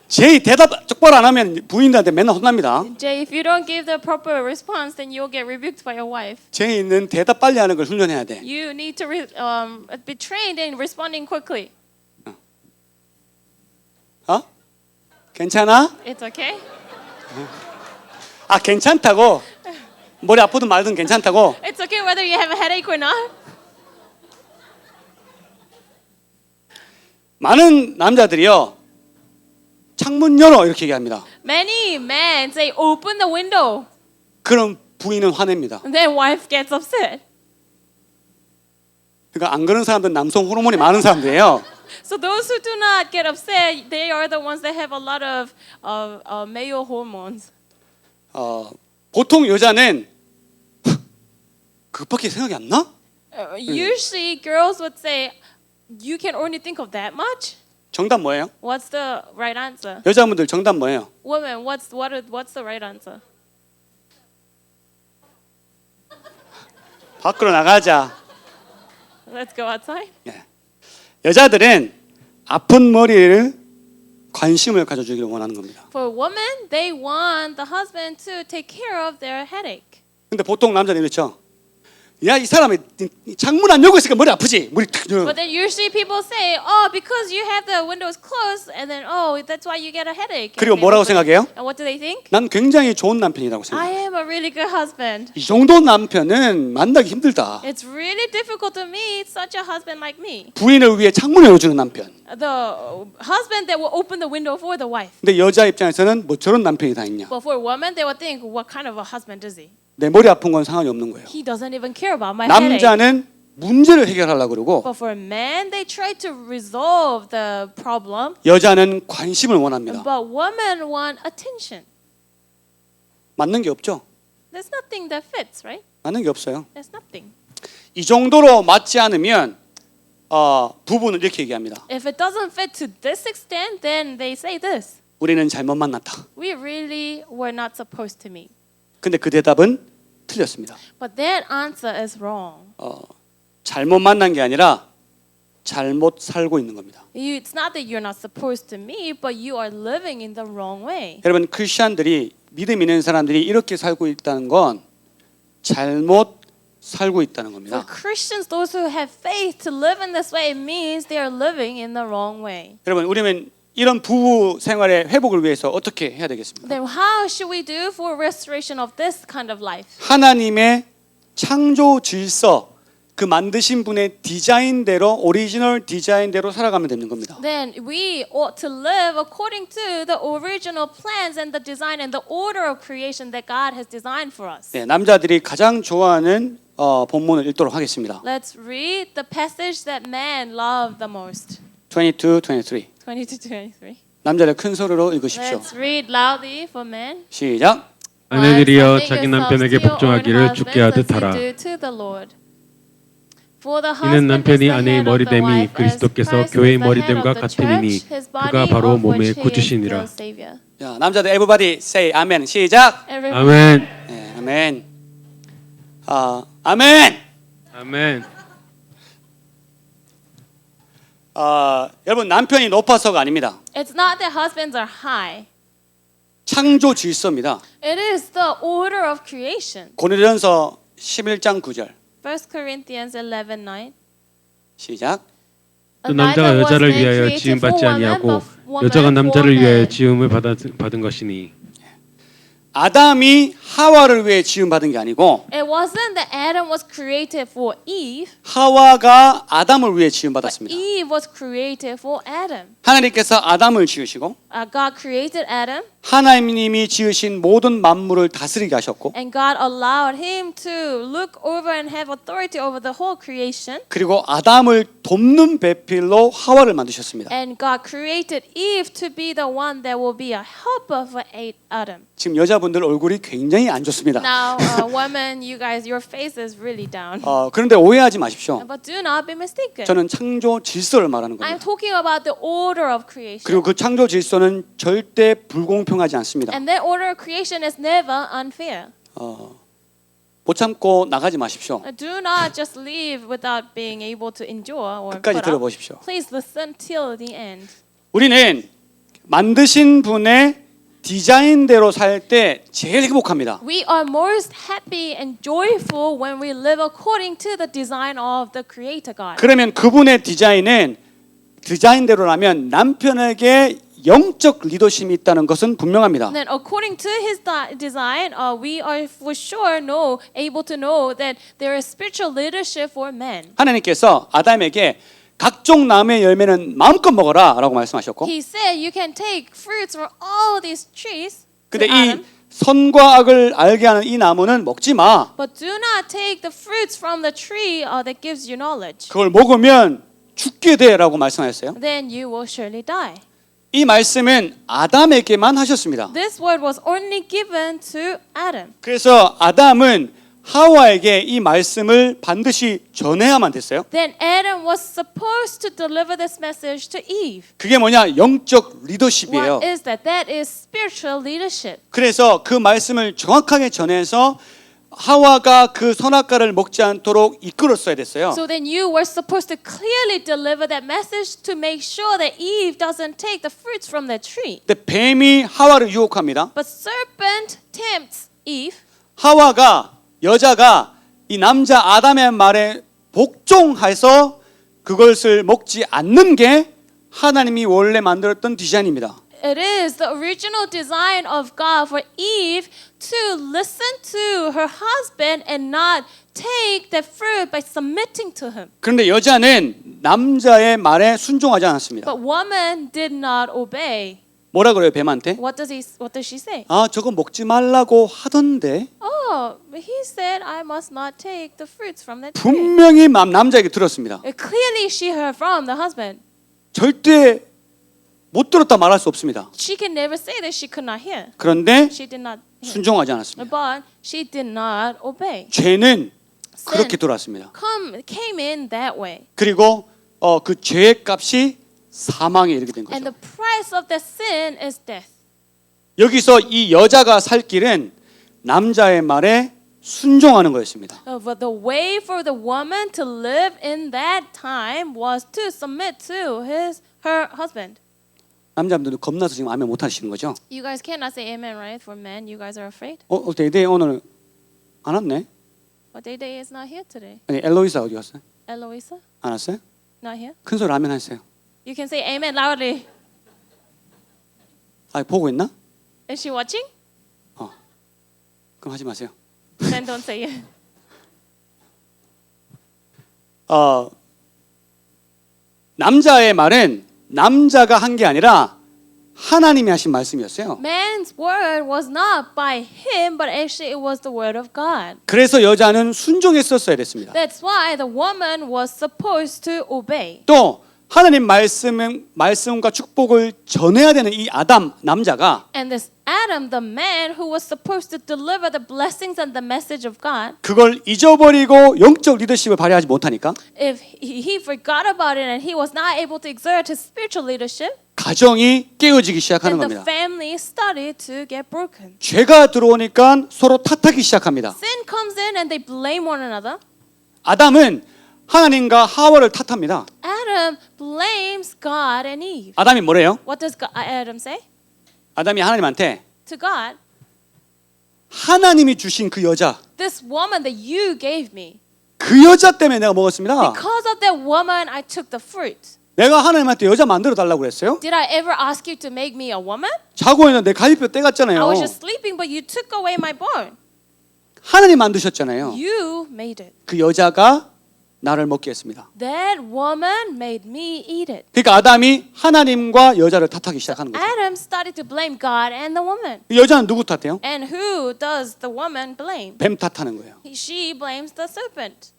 Speaker 1: 제이 대답 똑바로 안 하면 부인한테 맨날 혼납니다.
Speaker 2: Jay, if you don't give the proper response, then you'll get rebuked by your wife.
Speaker 1: 제이는 대답 빨리 하는 걸 훈련해야 돼.
Speaker 2: You need to be trained in responding quickly.
Speaker 1: 괜찮아?
Speaker 2: It's okay.
Speaker 1: 괜찮다고? 머리 아프든 말든 괜찮다고?
Speaker 2: It's okay whether you have a headache or not.
Speaker 1: 많은 남자들이요 창문 열어 이렇게 얘기합니다.
Speaker 2: Many men say, "Open the window."
Speaker 1: 그럼 부인은 화냅니다.
Speaker 2: And then wife gets upset.
Speaker 1: 그러니까 안 그런 사람들은 남성 호르몬이 많은 사람들이에요.
Speaker 2: So those who do not get upset, they are the ones that have a lot of male hormones.
Speaker 1: 보통 여자는 그밖에 생각이 안 나?
Speaker 2: Usually, girls would say, "You can only think of that much."
Speaker 1: 정답 뭐예요?
Speaker 2: What's the right answer?
Speaker 1: 여자분들 정답 뭐예요?
Speaker 2: Women, what's the right answer?
Speaker 1: 밖으로 나가자.
Speaker 2: Let's go outside.
Speaker 1: 여자들은 아픈 머리를 관심을 가져주기를 원하는 겁니다.
Speaker 2: For women, they want the husband to take care of their headache.
Speaker 1: 근데 보통 남자들이 그렇죠. 야, 이 사람이 창문 안 열고 있으니까 머리 아프지. 머리 탁 열어.
Speaker 2: But then usually people say, "Oh, because you have the windows closed, and then that's why you get a headache."
Speaker 1: 그리고 뭐라고 생각해요?
Speaker 2: And what do they think?
Speaker 1: 난 굉장히 좋은 남편이라고
Speaker 2: I
Speaker 1: 생각해요.
Speaker 2: am a really good husband.
Speaker 1: 이 정도 남편은 만나기 힘들다.
Speaker 2: It's really difficult to meet such a husband like me.
Speaker 1: 부인을 위해 창문을 열어주는 남편.
Speaker 2: The husband that will open the window for the wife.
Speaker 1: 근데 여자 입장에서는 뭐 저런 남편이 다 있냐.
Speaker 2: But for a woman, they would think, what kind of a husband is he?
Speaker 1: 내 머리 아픈 건 상관이 없는 거예요.
Speaker 2: He doesn't even care about my headache.
Speaker 1: 남자는 문제를 해결하려고 그러고
Speaker 2: But for men, they try to resolve the problem.
Speaker 1: 여자는 관심을 원합니다.
Speaker 2: But women want attention.
Speaker 1: 맞는 게 없죠.
Speaker 2: There's nothing that fits, right?
Speaker 1: 맞는 게 없어요.
Speaker 2: There's nothing.
Speaker 1: 이 정도로 맞지 않으면 부부는 이렇게 얘기합니다.
Speaker 2: If it doesn't fit to this extent, then they say this.
Speaker 1: 우리는 잘못 만났다.
Speaker 2: We really were not supposed to meet.
Speaker 1: 근데 그 대답은 틀렸습니다.
Speaker 2: But that answer is wrong.
Speaker 1: 잘못 만난 게 아니라 잘못 살고 있는 겁니다.
Speaker 2: It's not that you're not supposed to meet, but you are living in the wrong way.
Speaker 1: 여러분 크리스천들이 믿음 있는 사람들이 이렇게 살고 있다는 건 잘못 살고 있다는
Speaker 2: For
Speaker 1: 겁니다.
Speaker 2: Christians, those who have faith to live in this way, it means they are living in the wrong way.
Speaker 1: 여러분 우리는 이런 부부 생활의 회복을 위해서 어떻게 해야 되겠습니까?
Speaker 2: Then how should we do for restoration of this kind of life?
Speaker 1: 하나님의 창조 질서 그 만드신 분의 디자인대로 오리지널 디자인대로 살아가면 되는 겁니다.
Speaker 2: Then we ought to live according to the original plans and the design and the order of creation that God has designed for us.
Speaker 1: 네, 남자들이 가장 좋아하는 본문을 읽도록 하겠습니다.
Speaker 2: Let's read the passage that men love the most.
Speaker 1: 22, 23.
Speaker 2: 22 to 23.
Speaker 1: 남자들 큰 소리로 읽으십시오.
Speaker 2: Let's read loudly for men.
Speaker 1: 시작.
Speaker 3: 아내들이여 자기 남편에게 복종하기를 주께 하듯 하라. 이는 남편이 아내의 머리됨이 그리스도께서 교회의 머리됨과 같으니 그가 바로 몸의 구주시니라.
Speaker 1: 자, 남자들 everybody say 아멘. 시작.
Speaker 3: 아멘.
Speaker 1: 네, 아멘. 아멘.
Speaker 3: 아멘.
Speaker 1: 여러분 남편이 높아서가 아닙니다.
Speaker 2: It's not that husbands are high.
Speaker 1: 창조 질서입니다.
Speaker 2: It is the order of creation.
Speaker 1: 고린도전서 11장 9절.
Speaker 2: 1 Corinthians 11:9.
Speaker 1: 시작.
Speaker 3: 또 남자가 여자를 위하여 지음 받지 아니하고 여자가 남자를 위하여 지음을 받은 것이니.
Speaker 1: 아담이 하와를 위해 지음 받은 게 아니고
Speaker 2: It wasn't that Adam was created for Eve.
Speaker 1: 하와가 아담을 위해 지음 받았습니다.
Speaker 2: Eve was created for Adam.
Speaker 1: 하나님께서 아담을 지으시고
Speaker 2: God created Adam.
Speaker 1: 하나님이 지으신 모든 만물을 다스리게 하셨고
Speaker 2: And God allowed him to look over and have authority over the whole creation.
Speaker 1: 그리고 아담을 돕는 배필로 하와를 만드셨습니다.
Speaker 2: And God created Eve to be the one that will be a helper for Adam.
Speaker 1: 지금 여자분들 얼굴이 굉장히 안 좋습니다.
Speaker 2: Now, women, you guys, your face is really down.
Speaker 1: 그런데 오해하지 마십시오.
Speaker 2: But do not be mistaken.
Speaker 1: 저는 창조 질서를 말하는
Speaker 2: I'm
Speaker 1: 겁니다.
Speaker 2: talking about the order of creation.
Speaker 1: 그리고 그 창조 질서는 절대 불공평하지 않습니다.
Speaker 2: And that order of creation is never unfair.
Speaker 1: 못 참고 나가지 마십시오.
Speaker 2: Do not just leave without being able to endure or
Speaker 1: 끝까지
Speaker 2: put up.
Speaker 1: 들어보십시오.
Speaker 2: Please listen till the end.
Speaker 1: 우리는 만드신 분의 디자인대로 살 때 제일 행복합니다.
Speaker 2: We are most happy and joyful when we live according to the design of the Creator God.
Speaker 1: 그러면 그분의 디자인대로라면 남편에게 영적 리더십이 있다는 것은 분명합니다.
Speaker 2: Then, according to His design, we are for sure able to know that there is spiritual leadership for men.
Speaker 1: 하나님께서 아담에게 각종 나무의 열매는 마음껏 먹어라라고 말씀하셨고,
Speaker 2: He said, "You can take fruits from all these trees."
Speaker 1: 근데
Speaker 2: to
Speaker 1: 이
Speaker 2: Adam.
Speaker 1: 선과 악을 알게 하는 이 나무는 먹지 마.
Speaker 2: But do not take the fruits from the tree that gives you knowledge.
Speaker 1: 그걸 먹으면 죽게 돼라고 말씀하셨어요.
Speaker 2: Then you will surely die.
Speaker 1: 이 말씀은 아담에게만 하셨습니다.
Speaker 2: This word was only given to Adam.
Speaker 1: 그래서 아담은 하와에게 이 말씀을 반드시 전해야만 됐어요.
Speaker 2: Then Adam was supposed to deliver this message to Eve.
Speaker 1: 그게 뭐냐? 영적 리더십이에요.
Speaker 2: What is that? That is spiritual leadership.
Speaker 1: 그래서 그 말씀을 정확하게 전해서 하와가 그 선악과를 먹지 않도록 이끌었어야 됐어요.
Speaker 2: So then you were supposed to clearly deliver that message to make sure that Eve doesn't take the fruits from the tree.
Speaker 1: 근데 뱀이 하와를 유혹합니다.
Speaker 2: But serpent tempts Eve.
Speaker 1: 하와가 여자가 이 남자 아담의 말에 복종해서 그것을 먹지 않는 게 하나님이 원래 만들었던 디자인입니다.
Speaker 2: It is the original design of God for Eve to listen to her husband and not take the fruit by submitting to him.
Speaker 1: 그런데 여자는 남자의 말에 순종하지 않았습니다.
Speaker 2: But woman did not obey.
Speaker 1: 뭐라 그래요, 뱀한테?
Speaker 2: What does she say?
Speaker 1: 아, 저거 먹지 말라고 하던데.
Speaker 2: Oh, he said I must not take the fruits from that tree.
Speaker 1: 분명히 남자에게 들었습니다.
Speaker 2: Clearly she heard from the husband.
Speaker 1: 절대 못 들었다 말할 수 없습니다.
Speaker 2: She can never say that she could not hear.
Speaker 1: 그런데
Speaker 2: She did not hear.
Speaker 1: 순종하지 않았습니다.
Speaker 2: But she did not obey.
Speaker 1: 죄는
Speaker 2: Sin
Speaker 1: 그렇게 들어왔습니다.
Speaker 2: came in that way.
Speaker 1: 그리고 그 죄의 값이 사망에 이르게 된
Speaker 2: And
Speaker 1: 거죠.
Speaker 2: the price of that sin is death.
Speaker 1: 여기서 이 여자가 살 길은 남자의 말에 순종하는 거였습니다.
Speaker 2: But the way for the woman to live in that time was to submit to her husband.
Speaker 1: 남자분들도 겁나서 지금 아멘 못 하시는 거죠?
Speaker 2: You guys cannot say amen, right? For men, you guys are afraid.
Speaker 1: 데이데이 오늘 안 왔네?
Speaker 2: But Day is not here today.
Speaker 1: 아니 엘로이사 어디 갔어요?
Speaker 2: Eloisa,
Speaker 1: 안 왔어요?
Speaker 2: not here.
Speaker 1: 큰 소리 아멘 하세요.
Speaker 2: You can say amen loudly.
Speaker 1: 아 보고 있나?
Speaker 2: Is she watching?
Speaker 1: 그럼 하지 마세요.
Speaker 2: Then don't say it.
Speaker 1: 남자의 말은 남자가 한 게 아니라 하나님이 하신 말씀이었어요.
Speaker 2: Man's word was not by him, but actually it was the word of God.
Speaker 1: 그래서 여자는 순종했었어야 됐습니다.
Speaker 2: That's why the woman was supposed to obey.
Speaker 1: 또 하나님 말씀과 축복을 전해야 되는 이 아담 남자가
Speaker 2: And this Adam, the man who was supposed to deliver the blessings and the message of God,
Speaker 1: 그걸 잊어버리고 영적 리더십을 발휘하지 못하니까
Speaker 2: if he forgot about it and he was not able to exert his spiritual leadership,
Speaker 1: 가정이 깨어지기 시작하는
Speaker 2: then the
Speaker 1: 겁니다.
Speaker 2: family started to get broken.
Speaker 1: 죄가 들어오니까 서로 탓하기 시작합니다.
Speaker 2: Sin comes in and they blame one another.
Speaker 1: 아담은 하나님과 하와를 탓합니다.
Speaker 2: Adam blames God and Eve.
Speaker 1: 아담이 뭐래요?
Speaker 2: What does Adam say?
Speaker 1: 아담이 하나님한테
Speaker 2: To God,
Speaker 1: 하나님이 주신 그 여자,
Speaker 2: this woman that you gave me,
Speaker 1: 그 여자 때문에 내가 먹었습니다.
Speaker 2: because of that woman, I took the fruit.
Speaker 1: 내가 하나님한테 여자 만들어 달라고 그랬어요?
Speaker 2: Did I ever ask you to make me a woman?
Speaker 1: 자고 있는데 갈비뼈
Speaker 2: I
Speaker 1: 떼갔잖아요.
Speaker 2: was just sleeping, but you took away my bone.
Speaker 1: 하나님 만드셨잖아요.
Speaker 2: You made it.
Speaker 1: 그 여자가 나를 먹게 했습니다.
Speaker 2: That woman made me eat it.
Speaker 1: 그러니까 아담이 하나님과 여자를 탓하기 시작하는 거죠.
Speaker 2: Adam started to blame God and the woman.
Speaker 1: 이 여자는 누구 탓해요?
Speaker 2: And who does the woman blame?
Speaker 1: 뱀 탓하는 거예요.
Speaker 2: She blames the serpent.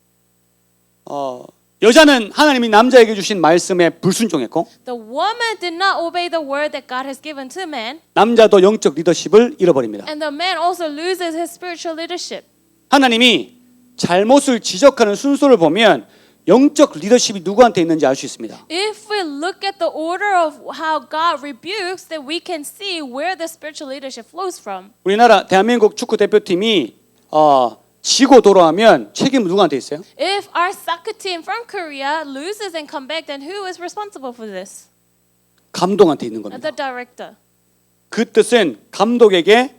Speaker 1: 여자는 하나님이 남자에게 주신 말씀에 불순종했고
Speaker 2: The woman did not obey the word that God has given to man,
Speaker 1: 남자도 영적 리더십을 잃어버립니다.
Speaker 2: and the man also loses his spiritual leadership.
Speaker 1: 하나님이 잘못을 지적하는 순서를 보면 영적 리더십이 누구한테 있는지 알 수 있습니다.
Speaker 2: If we look at the order of how God rebukes, then we can see where the spiritual leadership flows from.
Speaker 1: 우리나라 대한민국 축구 대표팀이 지고 돌아오면 책임은 누구한테 있어요?
Speaker 2: If our soccer team from Korea loses and come back, then who is responsible for this?
Speaker 1: 감독한테 있는 겁니다.
Speaker 2: The director.
Speaker 1: 그 뜻은 감독에게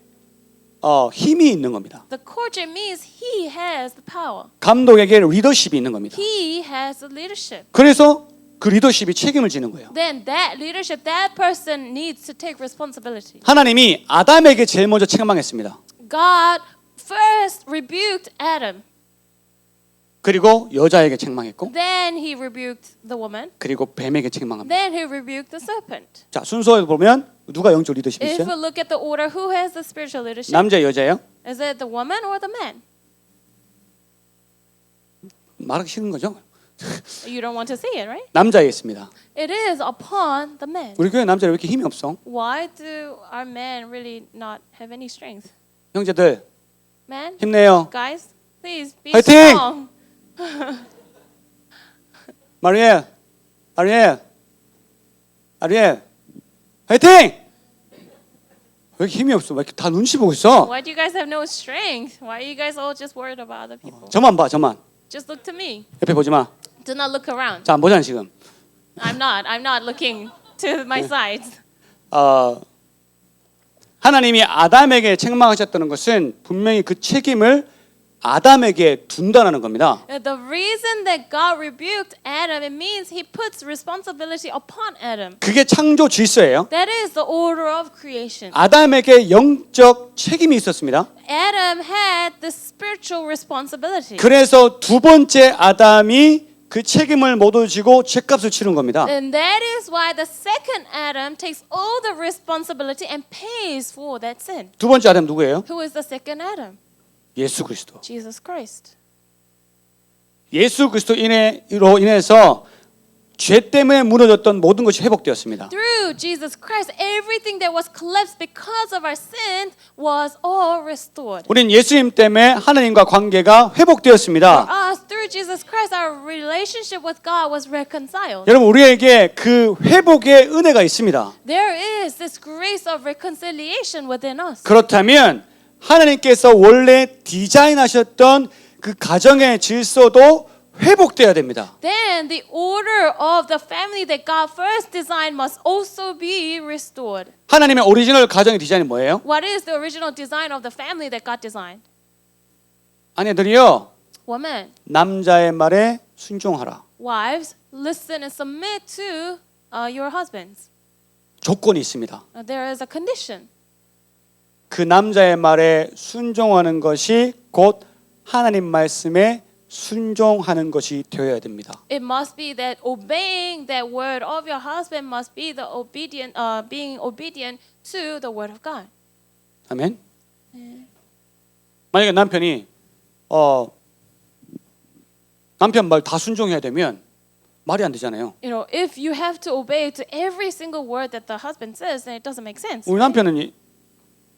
Speaker 1: 힘이 있는 겁니다.
Speaker 2: The coach means he has the power.
Speaker 1: 감독에게 리더십이 있는 겁니다.
Speaker 2: He has the leadership.
Speaker 1: 그래서 그 리더십이 책임을 지는 거예요.
Speaker 2: Then that leadership, that person needs to take responsibility.
Speaker 1: 하나님이 아담에게 제일 먼저 책망했습니다.
Speaker 2: God first rebuked Adam.
Speaker 1: 그리고 여자에게 책망했고
Speaker 2: Then he rebuked the woman.
Speaker 1: 그리고 뱀에게 책망합니다.
Speaker 2: Then he rebuked the serpent.
Speaker 1: 자, 순서에 보면 누가 영적 리더십이
Speaker 2: If we
Speaker 1: 있어요?
Speaker 2: look at the order, who has the spiritual leadership?
Speaker 1: 남자 여자예요?
Speaker 2: Is it the woman or the man?
Speaker 1: 말하기 싫은 거죠?
Speaker 2: You don't want to say it, right?
Speaker 1: 남자에 있습니다.
Speaker 2: It is upon the man.
Speaker 1: 우리 교회 남자들 왜 이렇게 힘이 없어?
Speaker 2: Why do our men really not have any strength?
Speaker 1: 형제들
Speaker 2: Man,
Speaker 1: 힘내요.
Speaker 2: guys, please be
Speaker 1: 화이팅!
Speaker 2: strong.
Speaker 1: 마리엘, 아리엘, 화이팅! 왜 이렇게 힘이 없어? 왜 이렇게 다 눈치 보고 있어?
Speaker 2: Why do you guys have no strength? Why are you guys all just worried about other people?
Speaker 1: 저만 봐, 저만.
Speaker 2: Just look to me.
Speaker 1: 옆에 보지 마.
Speaker 2: Do not look around.
Speaker 1: 자, 안 보잖아 지금.
Speaker 2: I'm not looking to my sides.
Speaker 1: 하나님이 아담에게 책망하셨다는 것은 분명히 그 책임을 아담에게 둔다는 겁니다.
Speaker 2: The reason that God rebuked Adam, it means He puts responsibility upon Adam.
Speaker 1: 그게 창조 질서예요.
Speaker 2: That is the order of creation.
Speaker 1: 아담에게 영적 책임이 있었습니다.
Speaker 2: Adam had the spiritual responsibility.
Speaker 1: 그래서 두 번째 아담이 그 책임을 모두 지고 죄값을 치른 겁니다.
Speaker 2: And that is why the second Adam takes all the responsibility and pays for that sin.
Speaker 1: 두 번째 아담 누구예요?
Speaker 2: Who is the second Adam?
Speaker 1: 예수 그리스도.
Speaker 2: Jesus Christ.
Speaker 1: 예수 그리스도로 인해서 죄 때문에 무너졌던 모든 것이 회복되었습니다.
Speaker 2: Through Jesus Christ, everything that was collapsed because of our sin was all restored.
Speaker 1: 우린 예수님 때문에 하나님과 관계가 회복되었습니다.
Speaker 2: Us, through Jesus Christ, our relationship with God was reconciled.
Speaker 1: 여러분 우리에게 그 회복의 은혜가 있습니다.
Speaker 2: There is this grace of reconciliation within us.
Speaker 1: 그렇다면 하나님께서 원래 디자인하셨던 그 가정의 질서도 회복돼야 됩니다.
Speaker 2: Then the order of the family that God first designed must also be restored.
Speaker 1: 하나님의 오리지널 가정의 디자인이 뭐예요?
Speaker 2: What is the original design of the family that God designed?
Speaker 1: 아내들이요,
Speaker 2: Woman,
Speaker 1: 남자의 말에 순종하라.
Speaker 2: wives, listen and submit to your husbands.
Speaker 1: 조건이 있습니다.
Speaker 2: There is a condition.
Speaker 1: 그 남자의 말에 순종하는 것이 곧 하나님 말씀에 순종하는 것이 되어야 됩니다.
Speaker 2: It must be that obeying that word of your husband must be the being obedient to the word of God.
Speaker 1: 아멘. 만약에 남편이 남편 말 다 순종해야 되면 말이 안 되잖아요.
Speaker 2: You know, if you have to obey to every single word that the husband says, then it doesn't make sense.
Speaker 1: 우리 남편은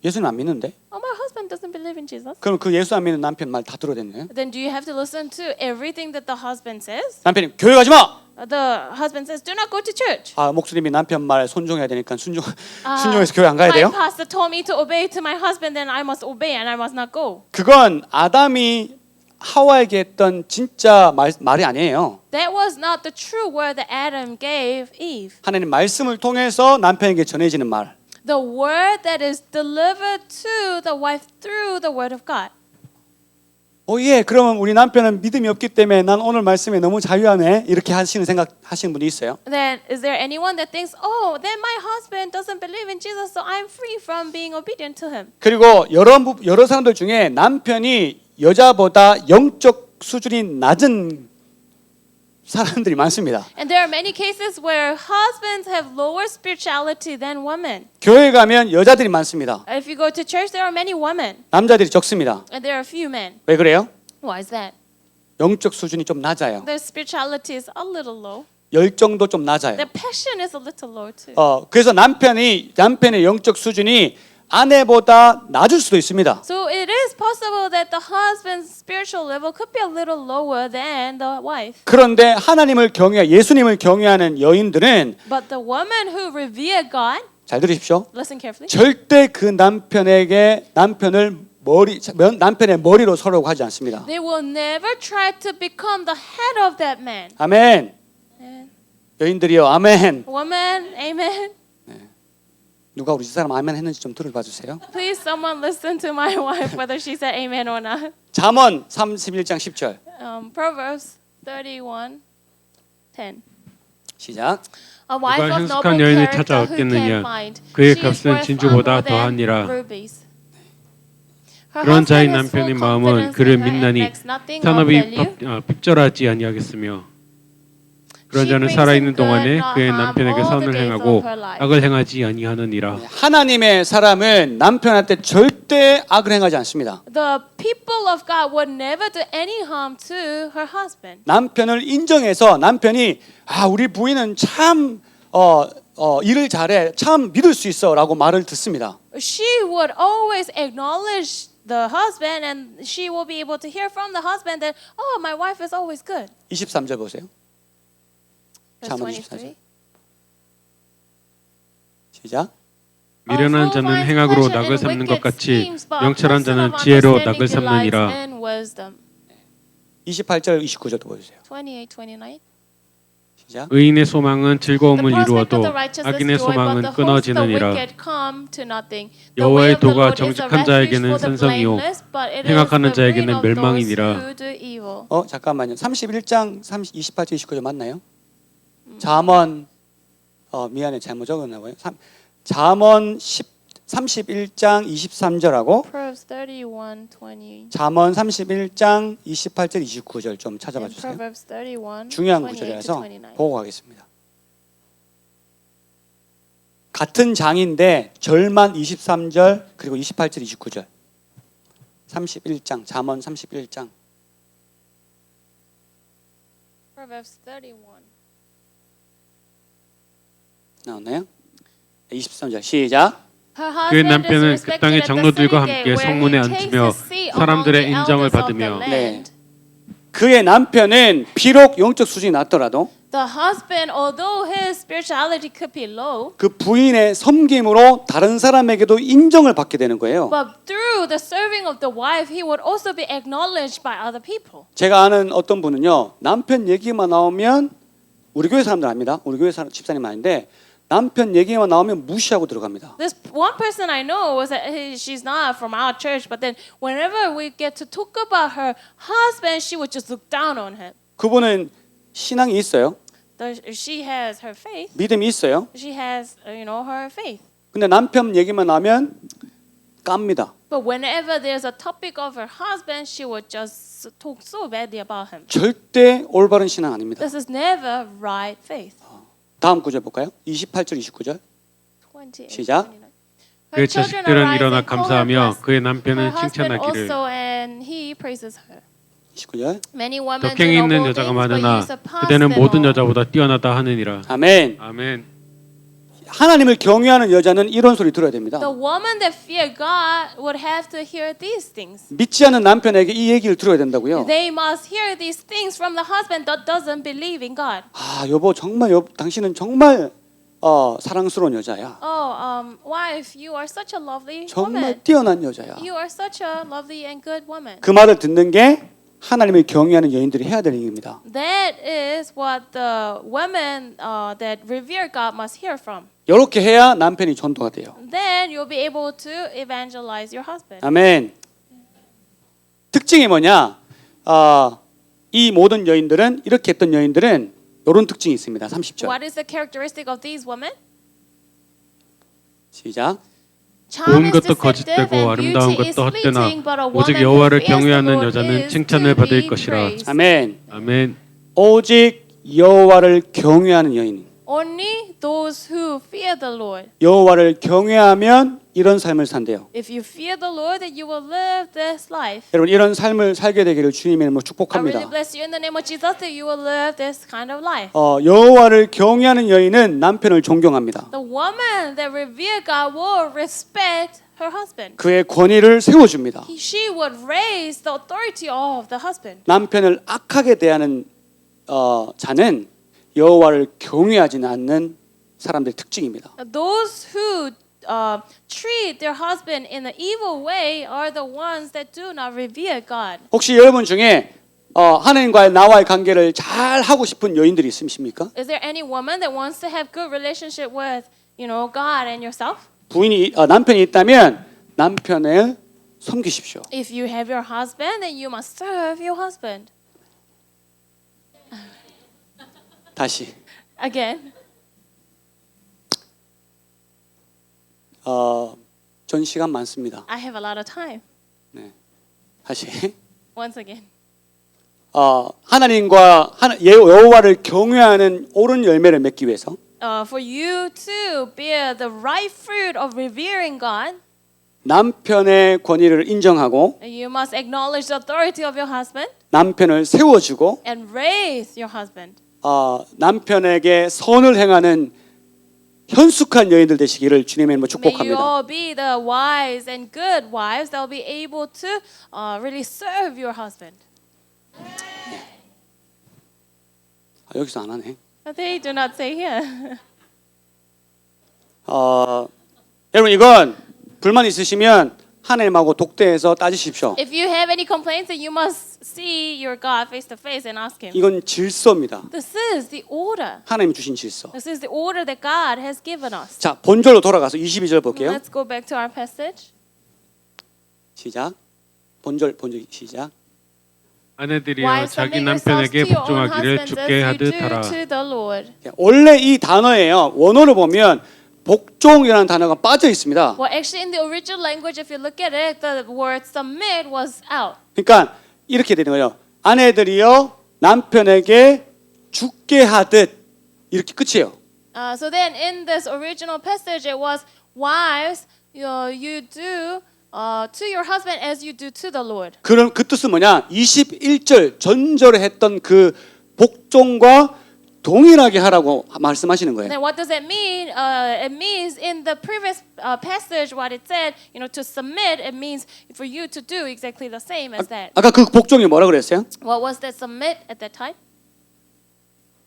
Speaker 1: 예수는 안 믿는데?
Speaker 2: Oh, my husband doesn't believe in Jesus.
Speaker 1: 그럼 그 예수 안 믿는 남편 말 다 들어야 되나요?
Speaker 2: Then do you have to listen to everything that the husband says?
Speaker 1: 남편이 교회 가지 마.
Speaker 2: The husband says, "Do not go to church."
Speaker 1: 목사님이 남편 말 순종해야 되니까 순종해서 교회 안 가야
Speaker 2: My
Speaker 1: 돼요?
Speaker 2: pastor told me to obey to my husband, then I must obey and I must not go.
Speaker 1: 그건 아담이 하와에게 했던 진짜 말이 아니에요.
Speaker 2: That was not the true word that Adam gave Eve.
Speaker 1: 하나님 말씀을 통해서 남편에게 전해지는 말.
Speaker 2: The word that is delivered to the wife through the word of God.
Speaker 1: 예, 그러면 우리 남편은 믿음이 없기 때문에 난 오늘 말씀에 너무 자유하네. 이렇게 하시는 분이 있어요.
Speaker 2: Then is there anyone that thinks, "Oh, then my husband doesn't believe in Jesus, so I'm free from being obedient to him."
Speaker 1: 그리고 여러 사람들 중에 남편이 여자보다 영적 수준이 낮은 사람들이 많습니다.
Speaker 2: And there are many cases where husbands have lower spirituality than women.
Speaker 1: 교회 가면 여자들이 많습니다.
Speaker 2: If you go to church, there are many women,
Speaker 1: 남자들이 적습니다.
Speaker 2: and there are few men.
Speaker 1: 왜 그래요?
Speaker 2: Why is that?
Speaker 1: 영적 수준이 좀 낮아요.
Speaker 2: Their spirituality is a little low.
Speaker 1: 열정도 좀 낮아요.
Speaker 2: Their passion is a little low too.
Speaker 1: 그래서 남편의 영적 수준이 아내보다 낮을 수도 있습니다.
Speaker 2: So it is possible that the husband's spiritual level could be a little lower than the wife.
Speaker 1: 그런데 예수님을 경외하는 여인들은
Speaker 2: But the woman who revere God,
Speaker 1: 잘 들으십시오.
Speaker 2: listen carefully,
Speaker 1: 절대 그 남편의 머리로 서려고 하지 않습니다.
Speaker 2: they will never try to become the head of that man.
Speaker 1: 아멘.
Speaker 2: And
Speaker 1: 여인들이요, 아멘.
Speaker 2: woman, amen.
Speaker 1: 누가 우리 사람 아멘 했는지 좀 들어봐 주세요.
Speaker 2: Please, someone listen to my wife, whether she said amen or not.
Speaker 1: 잠언 31장 10절
Speaker 2: Proverbs 31:10.
Speaker 1: 시작.
Speaker 2: A wife
Speaker 3: 누가
Speaker 2: of
Speaker 3: 현숙한
Speaker 2: noble
Speaker 3: 여인을
Speaker 2: character
Speaker 3: 찾아
Speaker 2: who can
Speaker 3: 얻겠느냐?
Speaker 2: find.
Speaker 3: 그의
Speaker 2: She is
Speaker 3: 값은
Speaker 2: worth
Speaker 3: 진주보다
Speaker 2: far more than
Speaker 3: 더하니라.
Speaker 2: rubies. Her
Speaker 3: 그런 자의
Speaker 2: husband has full
Speaker 3: 남편의 마음은
Speaker 2: confidence
Speaker 3: 그를
Speaker 2: in her and
Speaker 3: 민나니
Speaker 2: lacks nothing of
Speaker 3: 산업이
Speaker 2: value.
Speaker 3: 핍절하지 아니하겠으며 그런
Speaker 2: She
Speaker 3: 자는
Speaker 2: brings
Speaker 3: 살아있는
Speaker 2: him good,
Speaker 3: 동안에
Speaker 2: not
Speaker 3: 그의
Speaker 2: harm
Speaker 3: 남편에게
Speaker 2: all the
Speaker 3: 선을
Speaker 2: days
Speaker 3: 행하고
Speaker 2: of her life.
Speaker 3: 악을 행하지 아니하느니라.
Speaker 1: 하나님의 사람은 남편한테 절대 악을 행하지 않습니다.
Speaker 2: The people of God would never do any harm to her husband.
Speaker 1: 남편을 인정해서 남편이 우리 부인은 참 일을 잘해, 참 믿을 수 있어라고 말을 듣습니다.
Speaker 2: She would always acknowledge the husband, and she will be able to hear from the husband that, oh, my wife is always good.
Speaker 1: 23절 보세요.
Speaker 2: Verse
Speaker 1: 잠언
Speaker 2: 23.
Speaker 1: 시작.
Speaker 3: 미련한 자는 행악으로 낙을 삼는 것 같이 명철한 자는 지혜로 낙을 삼느니라.
Speaker 1: 28절 29절도 보여주세요.
Speaker 2: 28, 29.
Speaker 1: 시작.
Speaker 3: 의인의 소망은 즐거움을
Speaker 2: The prospect
Speaker 3: 이루어도
Speaker 2: of the righteous is
Speaker 3: 악인의
Speaker 2: joy, but
Speaker 3: 소망은
Speaker 2: the hopes of the
Speaker 3: 끊어지느니라.
Speaker 2: wicked come to nothing. The
Speaker 3: 여호와의
Speaker 2: way of the
Speaker 3: 도가
Speaker 2: Lord is a
Speaker 3: 정직한
Speaker 2: refuge
Speaker 3: 자에게는
Speaker 2: for the
Speaker 3: 산성이요
Speaker 2: blameless, but it is
Speaker 3: 행악하는
Speaker 2: the ruin
Speaker 3: 자에게는
Speaker 2: of those
Speaker 3: 멸망이니라.
Speaker 2: who do evil.
Speaker 1: 잠깐만요. 31장 28절 29절 맞나요? 잠언 미안해 잘못 적었나 봐요. 잠언 31장 23절하고
Speaker 2: Proverbs 31:20.
Speaker 1: 잠언 31장 28절 29절 좀 찾아봐
Speaker 2: And
Speaker 1: 주세요.
Speaker 2: Proverbs 31,
Speaker 1: 중요한
Speaker 2: 28 to
Speaker 1: 구절이라서
Speaker 2: 29.
Speaker 1: 보고 가겠습니다. 같은 장인데 절만 23절 그리고 28절 29절 31장 잠언 31장
Speaker 2: Proverbs 31.
Speaker 1: 나오나요? 23절 시작.
Speaker 2: Her
Speaker 3: 그의
Speaker 2: husband is
Speaker 3: 남편은 그
Speaker 2: respected
Speaker 3: 땅의
Speaker 2: at the
Speaker 3: 장로들과
Speaker 2: city
Speaker 3: 함께
Speaker 2: gate, where
Speaker 3: 성문에
Speaker 2: he takes
Speaker 3: 앉으며
Speaker 2: his seat among
Speaker 3: 사람들의
Speaker 2: the
Speaker 3: 인정을
Speaker 2: elders of the
Speaker 3: 받으며
Speaker 2: land.
Speaker 1: 그의 남편은 비록 영적 수준이 낮더라도
Speaker 2: The husband, although his spirituality could be low,
Speaker 1: 그 부인의 섬김으로 다른 사람에게도 인정을 받게 되는 거예요.
Speaker 2: but through the serving of the wife, he would also be acknowledged by other people.
Speaker 1: 제가 아는 어떤 분은요, 남편 얘기만 나오면 우리 교회 사람들 압니다. 우리 교회 집사님 아닌데 남편 얘기만 나오면 무시하고 들어갑니다.
Speaker 2: This one person I know was that she's not from our church, but then whenever we get to talk about her husband, she would just look down on him.
Speaker 1: 그분은 신앙이 있어요.
Speaker 2: She has her faith.
Speaker 1: 믿음이 있어요.
Speaker 2: She has, her faith.
Speaker 1: 근데 남편 얘기만 나오면 깝니다.
Speaker 2: But whenever there's a topic of her husband, she would just talk so badly about him.
Speaker 1: 절대 올바른 신앙 아닙니다.
Speaker 2: This is never right faith.
Speaker 1: 다음 구절 볼까요? 28절 29절
Speaker 2: 28,
Speaker 1: 시작.
Speaker 2: 29.
Speaker 3: 그의 자식들은 일어나 감사하며 그의 남편은 칭찬하기를.
Speaker 2: Also, and he praises her.
Speaker 1: 29절
Speaker 2: Many women
Speaker 3: 덕행이
Speaker 2: do
Speaker 3: 있는
Speaker 2: noble
Speaker 3: 여자가
Speaker 2: things, but
Speaker 3: 많으나
Speaker 2: you surpass
Speaker 3: 그대는
Speaker 2: them
Speaker 3: 모든
Speaker 2: all.
Speaker 3: 여자보다 뛰어나다 하느니라.
Speaker 1: 아멘.
Speaker 3: 아멘.
Speaker 1: 하나님을 경외하는 여자는 이런 소리 들어야 됩니다.
Speaker 2: The woman that fear God would have to hear these things.
Speaker 1: 믿지 않는 남편에게 이 얘기를 들어야 된다고요.
Speaker 2: They must hear these things from the husband that doesn't believe in God.
Speaker 1: 여보 정말 당신은 정말 사랑스러운 여자야.
Speaker 2: Wife, you are such a lovely
Speaker 1: 정말
Speaker 2: woman.
Speaker 1: 뛰어난 여자야.
Speaker 2: You are such a lovely and good woman.
Speaker 1: 그 말을 듣는 게 하나님을 경외하는 여인들이 해야 될 일입니다.
Speaker 2: That is what the women that revere God must hear from.
Speaker 1: 이렇게 해야 남편이 전도가 돼요.
Speaker 2: Then you'll be able to evangelize your husband.
Speaker 1: 아멘. 특징이 뭐냐? 이 모든 여인들은 이렇게 했던 여인들은 이런 특징이 있습니다. 30절.
Speaker 2: What is the characteristic of these women?
Speaker 1: 시작.
Speaker 3: 좋은 것도 거짓되고 아름다운 것도 헛되나 오직 여호와를 경외하는 여자는 칭찬을 받을 것이라.
Speaker 1: 아멘.
Speaker 3: 아멘.
Speaker 1: 오직 여호와를 경외하는 여인.
Speaker 2: Only those who fear the Lord.
Speaker 1: 여호와를 경외하면 이런 삶을 산대요.
Speaker 2: If you fear the Lord, that you will live this life.
Speaker 1: 여러분 이런 삶을 살게 되기를 주님의 이름으로
Speaker 2: I
Speaker 1: 축복합니다.
Speaker 2: really bless you in the name of Jesus that you will live this kind of life.
Speaker 1: 여호와를 경외하는 여인은 남편을 존경합니다.
Speaker 2: The woman that revere God will respect her husband.
Speaker 1: 그의 권위를 세워줍니다.
Speaker 2: She would raise the authority of the husband.
Speaker 1: 남편을 악하게 대하는 자는 여호와를 경외하지는 않는 사람들의 특징입니다.
Speaker 2: Those who treat their husband in an evil way are the ones that do not revere God.
Speaker 1: 혹시 여러분 중에 하나님과의 나와의 관계를 잘 하고 싶은 여인들이 있으십니까?
Speaker 2: Is there any woman that wants to have good relationship with, God and yourself?
Speaker 1: 남편이 있다면 남편을 섬기십시오.
Speaker 2: If you have your husband, then you must serve your husband.
Speaker 1: 다시.
Speaker 2: Again.
Speaker 1: 전 시간 많습니다.
Speaker 2: I have a lot of time.
Speaker 1: 네. 다시.
Speaker 2: Once again.
Speaker 1: 하나님과 여호와를 경외하는 옳은 열매를 맺기 위해서
Speaker 2: For you to bear the right fruit of revering God,
Speaker 1: 남편의 권위를 인정하고
Speaker 2: you must acknowledge the authority of your husband
Speaker 1: 남편을 세워주고
Speaker 2: and raise your husband.
Speaker 1: 남편에게 선을 행하는 현숙한 여인들 되시기를 주님의 이름으로
Speaker 2: May you
Speaker 1: 축복합니다.
Speaker 2: all be the wise and good wives that will be able to really serve your husband.
Speaker 1: 여기서 안 하네.
Speaker 2: But they do not say here.
Speaker 1: 여러분 이건 불만 있으시면 하나님하고 독대해서 따지십시오.
Speaker 2: If you have any complaints, then you must see your God face to face and ask Him.
Speaker 1: 이건 질서입니다.
Speaker 2: This is the order.
Speaker 1: 하나님 주신 질서.
Speaker 2: This is the order that God has given us.
Speaker 1: 자, 본절로 돌아가서 22절 볼게요.
Speaker 2: Let's go back to our passage.
Speaker 1: 시작. 본절 시작.
Speaker 3: 아내들이여
Speaker 2: Wives,
Speaker 3: 자기
Speaker 2: submit yourselves
Speaker 3: 남편에게
Speaker 2: to your own
Speaker 3: 복종하기를
Speaker 2: husbands
Speaker 3: 주께
Speaker 2: as you
Speaker 3: 하듯
Speaker 2: do
Speaker 3: 하라.
Speaker 2: to the Lord.
Speaker 1: 원래 이 단어예요. 원어를 보면 복종이라는 단어가 빠져 있습니다.
Speaker 2: Well, actually, in the original language, if you look at it, the word submit was out.
Speaker 1: 그러니까 이렇게 되는 거예요. 아내들이여 남편에게 죽게 하듯 이렇게 끝이에요.
Speaker 2: So then, in this original passage, it was wives, you do to your husband as you do to the Lord.
Speaker 1: 그런 그 뜻은 뭐냐? 21절 전절에 했던 그 복종과 동일하게 하라고 말씀하시는 거예요.
Speaker 2: Then what does that mean? It means in the previous passage, what it said, to submit, it means for you to do exactly the same as that.
Speaker 1: 아까 그 복종이 뭐라 그랬어요?
Speaker 2: What was that submit at that time?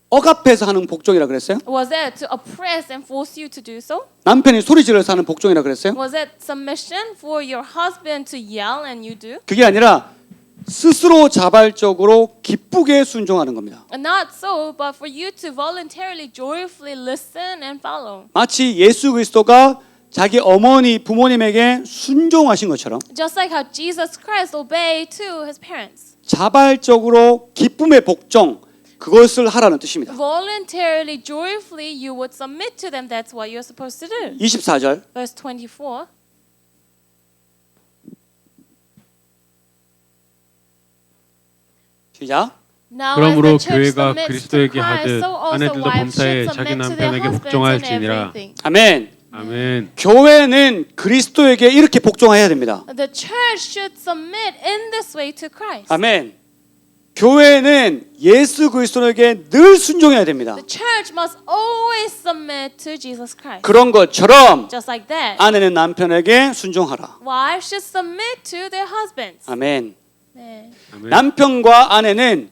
Speaker 1: 억압해서 하는 복종이라 그랬어요?
Speaker 2: Was that to oppress and force you to do so?
Speaker 1: 남편이 소리 지르면서 하는 복종이라 그랬어요?
Speaker 2: Was that submission for your husband to yell and you do?
Speaker 1: 그게 아니라 스스로 자발적으로 기쁘게 순종하는 겁니다.
Speaker 2: Not so, but for you to voluntarily, joyfully listen and follow.
Speaker 1: 마치 예수 그리스도가 자기 어머니 부모님에게 순종하신 것처럼
Speaker 2: Just like how Jesus Christ obeyed to his parents.
Speaker 1: 자발적으로 기쁨의 복종 그것을 하라는 뜻입니다.
Speaker 2: Voluntarily, joyfully, you would submit to them. That's what you're supposed to do.
Speaker 1: 24절
Speaker 2: Verse 24.
Speaker 1: 시작.
Speaker 2: Now
Speaker 3: 그러므로
Speaker 2: as the church
Speaker 3: 교회가
Speaker 2: submits to
Speaker 3: 그리스도에게
Speaker 2: Christ,
Speaker 3: 하듯
Speaker 2: so also
Speaker 3: 아내들도
Speaker 2: wives
Speaker 3: 범사에
Speaker 2: should
Speaker 3: 자기
Speaker 2: submit to their
Speaker 3: 남편에게
Speaker 2: husbands in
Speaker 3: 복종할지니라.
Speaker 2: everything.
Speaker 1: 아멘.
Speaker 3: 아멘.
Speaker 1: 교회는 그리스도에게 이렇게 복종해야 됩니다.
Speaker 2: The church should submit in this way to Christ.
Speaker 1: 아멘. 교회는 예수 그리스도에게 늘 순종해야 됩니다.
Speaker 2: The church must always submit to Jesus Christ.
Speaker 1: 그런 것처럼
Speaker 2: Just like that.
Speaker 1: 아내는 남편에게 순종하라.
Speaker 2: Wives should submit to their husbands.
Speaker 1: 아멘.
Speaker 2: 네.
Speaker 3: 아멘.
Speaker 1: 남편과 아내는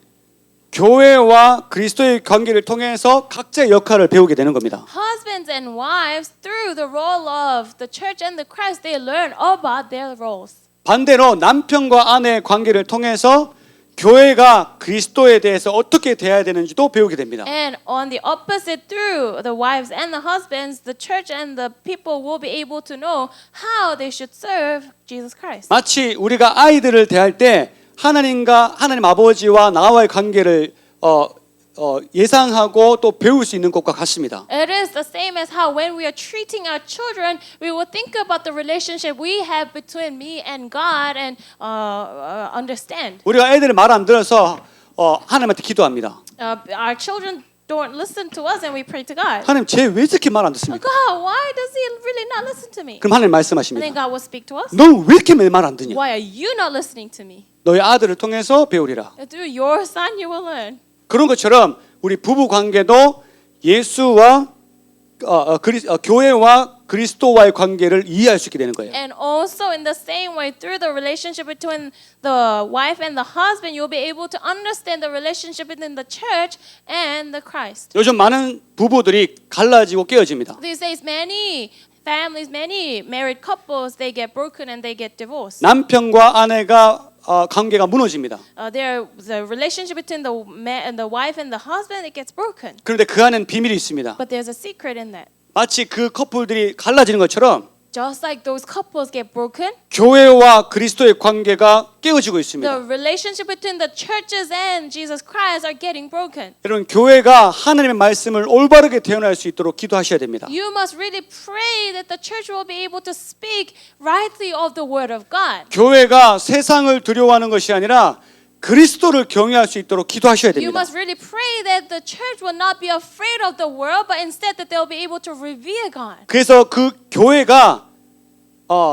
Speaker 1: 교회와 그리스도의 관계를 통해서 각자의 역할을 배우게 되는 겁니다.
Speaker 2: Husbands and wives, through the role of the church and the Christ, they learn about their roles.
Speaker 1: 반대로 남편과 아내의 관계를 통해서 교회가 그리스도에 대해서 어떻게 대해야 되는지도 배우게 됩니다.
Speaker 2: And on the opposite, through the wives and the husbands, the church and the people will be able to know how they should serve Jesus Christ.
Speaker 1: 마치 우리가 아이들을 대할 때 하나님 아버지와 나와의 관계를 예상하고 또 배울 수 있는 것과 같습니다.
Speaker 2: It is the same as how when we are treating our children, we will think about the relationship we have between me and God and understand.
Speaker 1: 우리가 애들이 말 안 들어서 하나님한테 기도합니다.
Speaker 2: Our children don't listen to us and we pray to God.
Speaker 1: 하나님 쟤 왜 이렇게 말 안 듣습니까?
Speaker 2: God, why does he really not listen to me?
Speaker 1: 그럼 하나님
Speaker 2: And then
Speaker 1: 말씀하십니다.
Speaker 2: God will speak to us.
Speaker 1: 넌 왜 이렇게 말 안 듣냐?
Speaker 2: Why are you not listening to me?
Speaker 1: 너의 아들을 통해서 배우리라.
Speaker 2: Through your son you will learn.
Speaker 1: 그런 것처럼 우리 부부 관계도 예수와 교회와 그리스도와의 관계를 이해할 수 있게 되는 거예요.
Speaker 2: And also in the same way, through the relationship between the wife and the husband, you'll be able to understand the relationship between the church and the Christ.
Speaker 1: 요즘 많은 부부들이 갈라지고 깨어집니다.
Speaker 2: These days, many families, many married couples, they get broken and they get divorced.
Speaker 1: 남편과 아내가 관계가 무너집니다.
Speaker 2: The relationship between the wife and the husband, it gets broken.
Speaker 1: 그런데 그 안에는 비밀이 있습니다.
Speaker 2: But there's a secret in that.
Speaker 1: 마치 그 커플들이 갈라지는 것처럼
Speaker 2: Just like those couples get broken,
Speaker 1: 교회와 그리스도의 관계가 깨어지고
Speaker 2: the
Speaker 1: 있습니다.
Speaker 2: relationship between the churches and Jesus Christ are getting broken.
Speaker 1: 여러분 교회가 하나님의 말씀을 올바르게 대언할 수 있도록 기도하셔야 됩니다.
Speaker 2: You must really pray that the church will be able to speak rightly of the word of God.
Speaker 1: 교회가 세상을 두려워하는 것이 아니라 그리스도를 경외할 수 있도록 기도하셔야
Speaker 2: You
Speaker 1: 됩니다.
Speaker 2: must really pray that the church will not be afraid of the world, but instead that they'll be able to revere God.
Speaker 1: 그래서 그 교회가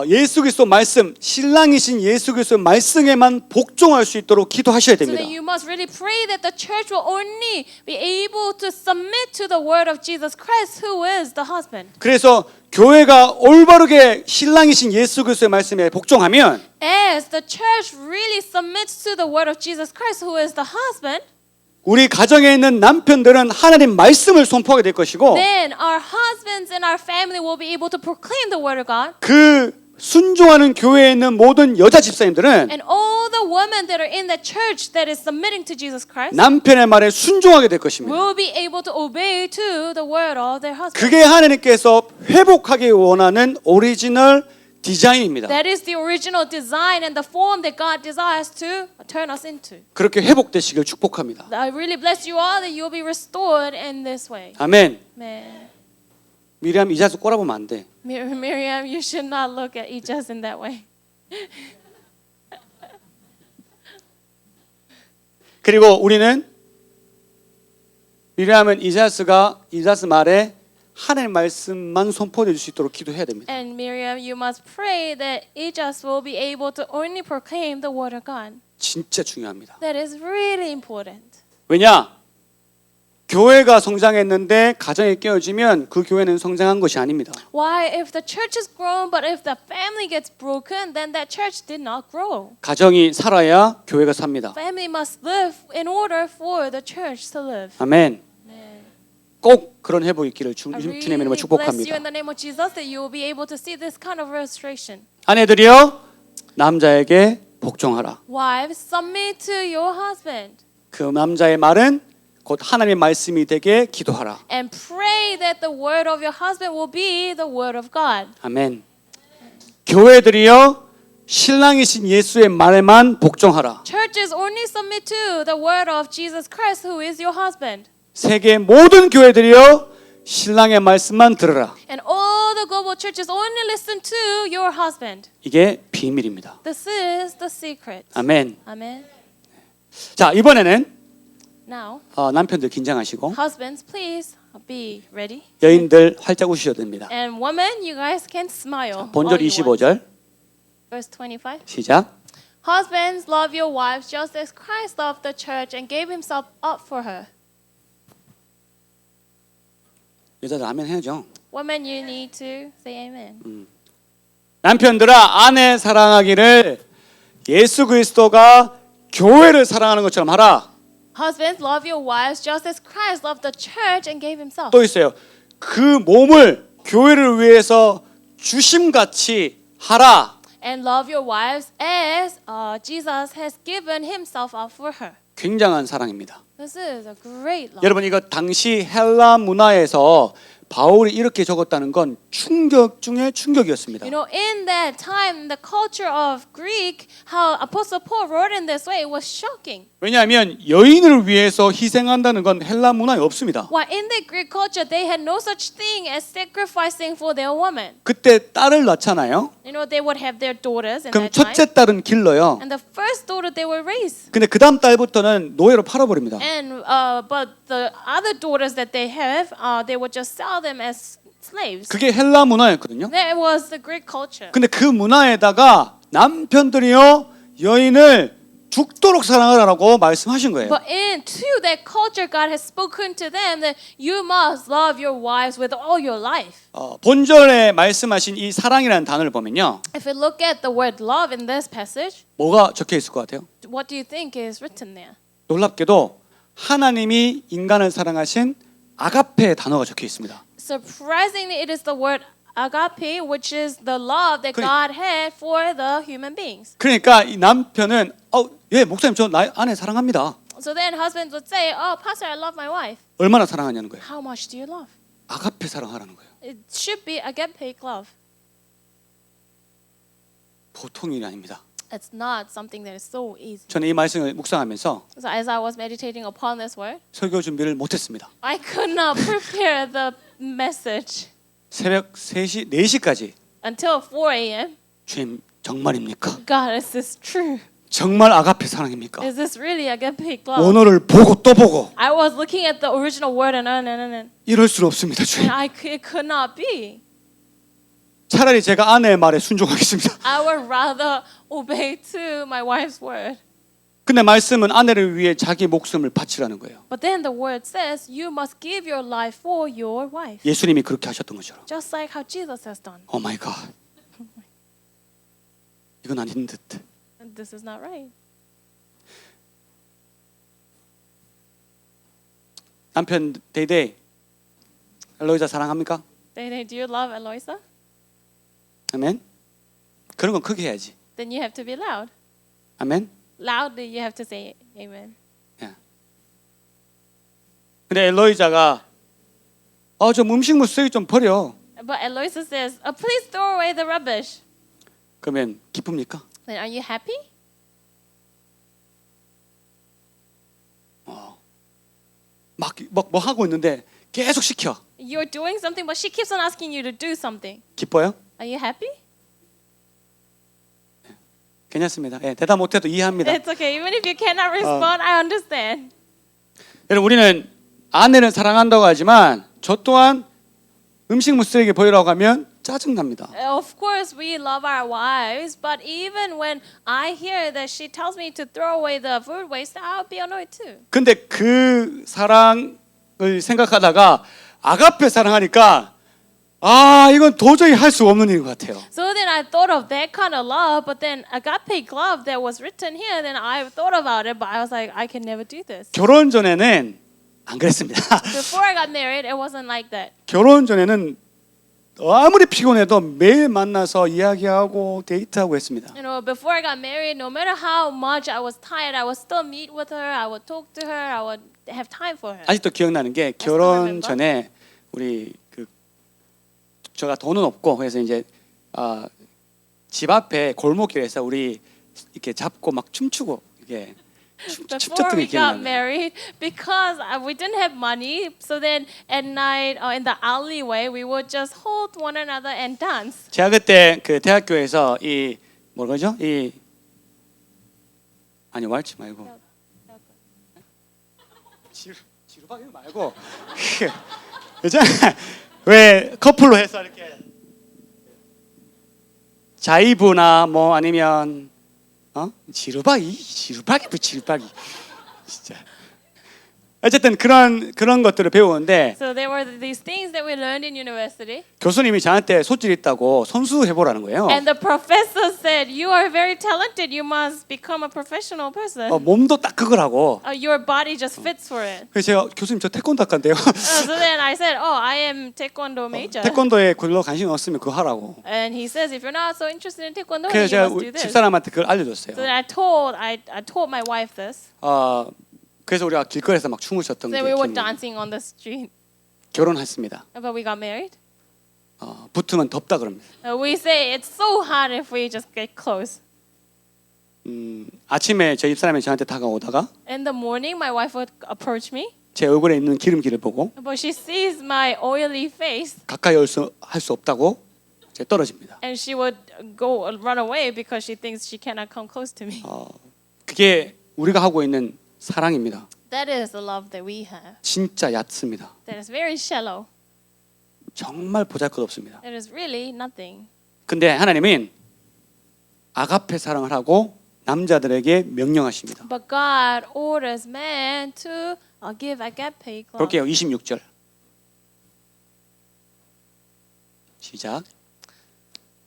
Speaker 1: 예수 그리스도 말씀, 신랑이신 예수 그리스도 말씀에만 복종할 수 있도록 기도하셔야
Speaker 2: So
Speaker 1: 됩니다.
Speaker 2: that you must really pray that the church will only be able to submit to the word of Jesus Christ, who is the husband.
Speaker 1: 그래서 교회가 올바르게 신랑이신 예수 그리스도의 말씀에 복종하면
Speaker 2: As the church really submits to the word of Jesus Christ, who is the husband,
Speaker 1: 우리 가정에 있는 남편들은 하나님 말씀을 선포하게 될 것이고
Speaker 2: then our husbands and our family will be able to proclaim the word of God.
Speaker 1: 그 순종하는 교회에 있는 모든 여자 집사님들은
Speaker 2: And all the women that are in the church that is submitting to Jesus Christ
Speaker 1: 남편의 말에 순종하게 될 것입니다.
Speaker 2: will be able to obey to the word of their husband.
Speaker 1: 그게 하나님께서 회복하기 원하는 오리지널 디자인입니다.
Speaker 2: That is the original design and the form that God desires to turn us into.
Speaker 1: 그렇게 회복되시길 축복합니다.
Speaker 2: I really bless you all that you'll be restored in this way.
Speaker 1: 아멘.
Speaker 2: Man.
Speaker 1: 미리암 이자수 꼬라보면 안 돼.
Speaker 2: Miriam, you should not look at each us in that way.
Speaker 1: 그리고 우리는 미리암은 이자스 말에 하나님의 말씀만 선포해 줄 수 있도록 기도해야 됩니다.
Speaker 2: And Miriam, you must pray that each us will be able to only proclaim the word of God.
Speaker 1: 진짜 중요합니다.
Speaker 2: That is really important.
Speaker 1: 왜냐? 교회가 성장했는데 가정이 깨어지면 그 교회는 성장한 것이 아닙니다.
Speaker 2: Why? If the church is grown, but if the family gets broken, then that church did not grow.
Speaker 1: 가정이 살아야 교회가 삽니다.
Speaker 2: Family must live in order for the church to live.
Speaker 1: 아멘. 꼭 그런 회복이 있기를
Speaker 2: I
Speaker 1: 주님의
Speaker 2: really
Speaker 1: 이름으로
Speaker 2: bless you
Speaker 1: 축복합니다.
Speaker 2: in the name of Jesus that you will be able to see this kind of restoration.
Speaker 1: 아내들이여 남자에게 복종하라.
Speaker 2: Wives, submit to your husband
Speaker 1: 그 남자의 말은 곧 하나님의 말씀이 되게 기도하라.
Speaker 2: and pray that the word of your husband will be the word of God.
Speaker 1: 아멘. 교회들이여 신랑이신 예수의 말에만 복종하라.
Speaker 2: Churches only submit to the word of Jesus Christ, who is your husband.
Speaker 1: 세계 모든 교회들이여 신랑의 말씀만 들으라.
Speaker 2: And all the global churches only listen to your husband.
Speaker 1: 이게 비밀입니다.
Speaker 2: This is the secret.
Speaker 1: 아멘.
Speaker 2: Amen.
Speaker 1: 자, 이번에는
Speaker 2: Now,
Speaker 1: 남편들 긴장하시고
Speaker 2: husbands, please be ready.
Speaker 1: 여인들 활짝 웃으셔도 됩니다.
Speaker 2: And women, you guys can smile.
Speaker 1: 본절
Speaker 2: all you want.
Speaker 1: 25절
Speaker 2: Verse 25.
Speaker 1: 시작.
Speaker 2: Husbands, love your wives just as Christ loved the church and gave himself up for her.
Speaker 1: 여자들 아멘 해야죠.
Speaker 2: Women, you need to say amen.
Speaker 1: 남편들아 아내 사랑하기를 예수 그리스도가 교회를 사랑하는 것처럼 하라.
Speaker 2: Husbands, love your wives just as Christ loved the church and gave himself.
Speaker 1: 또 있어요. 그 몸을 교회를 위해서 주심같이 하라.
Speaker 2: And love your wives as Jesus has given himself up for her.
Speaker 1: 굉장한 사랑입니다.
Speaker 2: This is a great love.
Speaker 1: 여러분 이거 당시 헬라 문화에서 바울이 이렇게 적었다는 건 충격 중에 충격이었습니다.
Speaker 2: You know, in that time, the culture of Greek, how Apostle Paul wrote in this way, it was shocking.
Speaker 1: 왜냐하면 여인을 위해서 희생한다는 건 헬라 문화에 없습니다.
Speaker 2: Why in the Greek culture, they had no such thing as sacrificing for their woman.
Speaker 1: 그때 딸을 낳잖아요.
Speaker 2: You know, they would have their daughters in
Speaker 1: 그럼
Speaker 2: that time.
Speaker 1: 첫째 딸은 길러요.
Speaker 2: And the first daughter they will raise.
Speaker 1: 근데 그 다음 딸부터는 노예로 팔아버립니다.
Speaker 2: And but the other daughters that they have, they would just sell them as slaves.
Speaker 1: 그게 헬라 문화였거든요.
Speaker 2: That was the Greek culture.
Speaker 1: 근데 그 문화에다가 남편들이요 여인을 죽도록 사랑하라고 말씀하신 거예요.
Speaker 2: But into that culture, God has spoken to them that you must love your wives with all your life.
Speaker 1: 본절에 말씀하신 이 사랑이라는 단어를 보면요.
Speaker 2: If we look at the word love in this passage,
Speaker 1: 뭐가 적혀 있을 것 같아요?
Speaker 2: what do you think is written there?
Speaker 1: 놀랍게도 하나님이 인간을 사랑하신 아가페의 단어가 적혀 있습니다.
Speaker 2: Surprisingly, it is the word agape, which is the love that God had for the human beings.
Speaker 1: 그러니까 이 남편은 예 목사님 저 나의 아내 사랑합니다.
Speaker 2: So then husbands would say, "Oh, pastor, I love my wife."
Speaker 1: 얼마나 사랑하냐는 거예요.
Speaker 2: How much do you love?
Speaker 1: 아가페 사랑하라는 거예요.
Speaker 2: It should be agape love.
Speaker 1: 보통 일이 아닙니다.
Speaker 2: It's not something that is so easy.
Speaker 1: 저는 이 말씀을 묵상하면서
Speaker 2: So as I was meditating upon this word,
Speaker 1: 설교 준비를 못했습니다.
Speaker 2: I could not prepare the message
Speaker 1: 새벽 3시, 4시까지
Speaker 2: until 4 a.m.
Speaker 1: 주님 정말입니까?
Speaker 2: God, is this true?
Speaker 1: 정말 아가페 사랑입니까?
Speaker 2: Is this really agape love?
Speaker 1: 원어를 보고 또 보고
Speaker 2: I was looking at the original word and
Speaker 1: 이럴 수 없습니다, 주님.
Speaker 2: it could not be.
Speaker 1: 차라리 제가 아내의 말에 순종하겠습니다.
Speaker 2: I would rather obey to my wife's word.
Speaker 1: 근데 말씀은 아내를 위해 자기 목숨을 바치라는 거예요.
Speaker 2: But then the word says you must give your life for your wife.
Speaker 1: 예수님이 그렇게 하셨던 것처럼.
Speaker 2: Just like how Jesus has done.
Speaker 1: 오 마이 갓. 이건 아닌 듯.
Speaker 2: And this is not right.
Speaker 1: 남편 데이데이 엘로이자 사랑합니까?
Speaker 2: Do you love Eloisa?
Speaker 1: 아멘. 그런 건 크게 해야지.
Speaker 2: Then you have to be loud.
Speaker 1: 아멘.
Speaker 2: Loudly you have to say amen.
Speaker 1: 근데 엘로이자가 좀 음식물 쓰레기 좀 버려.
Speaker 2: But Eloisa says, please throw away the rubbish.
Speaker 1: 그러면 기쁩니까?
Speaker 2: Then are you happy?
Speaker 1: 막 뭐 하고 있는데 계속 시켜.
Speaker 2: You're doing something, but she keeps on asking you to do something.
Speaker 1: 기뻐요?
Speaker 2: Are you happy?
Speaker 1: 괜찮습니다. 예, 대답 못해도 이해합니다.
Speaker 2: It's okay. Even if you cannot respond, I understand.
Speaker 1: 여러분 우리는 아내를 사랑한다고 하지만 저 또한 음식물 쓰레기 버리라고 하면 짜증납니다.
Speaker 2: Of course, we love our wives, but even when I hear that she tells me to throw away the food waste, I'll be annoyed too.
Speaker 1: 근데 그 사랑을 생각하다가 아가페 사랑하니까 이건 도저히 할 수 없는 일인 것 같아요.
Speaker 2: So then I thought of that kind of love, but then agape love that was written here, then I thought about it, but I was like, I can never do this.
Speaker 1: 결혼 전에는 안 그랬습니다.
Speaker 2: Before I got married, it wasn't like that.
Speaker 1: 결혼 전에는 아무리 피곤해도 매일 만나서 이야기하고 데이트하고 했습니다.
Speaker 2: You know, before I got married, no matter how much I was tired, I would still meet with her. I would talk to her. I would have time for her.
Speaker 1: 아직도 기억나는 게 결혼 전에 우리 제가 돈은 없고 그래서 이제 집 앞에 골목길에서 우리 이렇게 잡고 막 춤추고 이게
Speaker 2: Before we got married, because we didn't have money, so then at night in the alleyway, we would just hold one another and dance.
Speaker 1: 제가 그때 그 대학교에서 뭐죠? 아니 왈츠 말고 지루박이 말고 그죠? 왜 커플로 해서 이렇게 자이브나 뭐 아니면 지루박이 진짜 어쨌든 그런 것들을 배우는데
Speaker 2: So there were these things that we learned in university.
Speaker 1: 교수님이 저한테 소질 있다고 선수 해보라는 거예요.
Speaker 2: And the professor said, "You are very talented. You must become a professional person.
Speaker 1: 몸도 딱 그거라고.
Speaker 2: Your body just fits for it."
Speaker 1: 그래서 제가 교수님 저 태권도 학과인데요.
Speaker 2: So then I said, "Oh, I am taekwondo major."
Speaker 1: 태권도에 별로 관심 없으면 그거 하라고.
Speaker 2: And he says, "If you're not so interested in taekwondo,
Speaker 1: 그래서
Speaker 2: you
Speaker 1: 제가
Speaker 2: must do this."
Speaker 1: 집사람한테 그걸 알려줬어요.
Speaker 2: So then I told my wife this.
Speaker 1: 그래서 우리가 길거리에서 막 춤을 췄던 게
Speaker 2: So we were
Speaker 1: 기억나요.
Speaker 2: dancing on the street.
Speaker 1: 결혼했습니다.
Speaker 2: But we got married.
Speaker 1: 붙으면 덥다 그럽니다.
Speaker 2: We say it's so hot if we just get close.
Speaker 1: 아침에 저희 집사람이 저한테 다가오다가
Speaker 2: In the morning, my wife would approach me,
Speaker 1: 제 얼굴에 있는 기름기를 보고
Speaker 2: but she sees my oily face,
Speaker 1: 가까이 할 수 없다고 이제 떨어집니다.
Speaker 2: and she would run away because she thinks she cannot come close to me.
Speaker 1: 그게 우리가 하고 있는 사랑입니다.
Speaker 2: That is the love that we have.
Speaker 1: 진짜 얕습니다.
Speaker 2: That is very shallow.
Speaker 1: 정말 보잘것없습니다.
Speaker 2: It is really nothing.
Speaker 1: 근데 하나님은 아가페 사랑을 하고 남자들에게 명령하십니다.
Speaker 2: But God orders man to give agape love.
Speaker 1: 볼게요. 26절. 시작.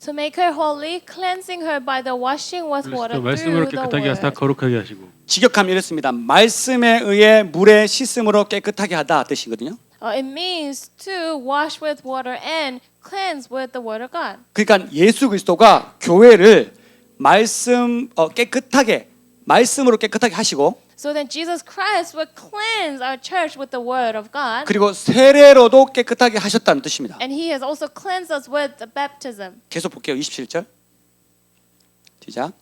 Speaker 2: To make her holy, cleansing her by the washing with water
Speaker 3: 말씀으로
Speaker 2: through the
Speaker 3: 깨끗하게 하사
Speaker 2: word.
Speaker 3: 거룩하게 하시고.
Speaker 1: 직역하면 이렇습니다. 말씀에 의해 물에 씻음으로 깨끗하게 하다 뜻이거든요.
Speaker 2: It means to wash with water and cleanse with the word of God.
Speaker 1: 그러니까 예수 그리스도가 교회를 말씀으로 깨끗하게 하시고
Speaker 2: So then Jesus Christ would cleanse our church with the word of God.
Speaker 1: 그리고 세례로도 깨끗하게 하셨다는 뜻입니다.
Speaker 2: And he has also cleansed us with the baptism.
Speaker 1: 계속 볼게요. 27절. 시작.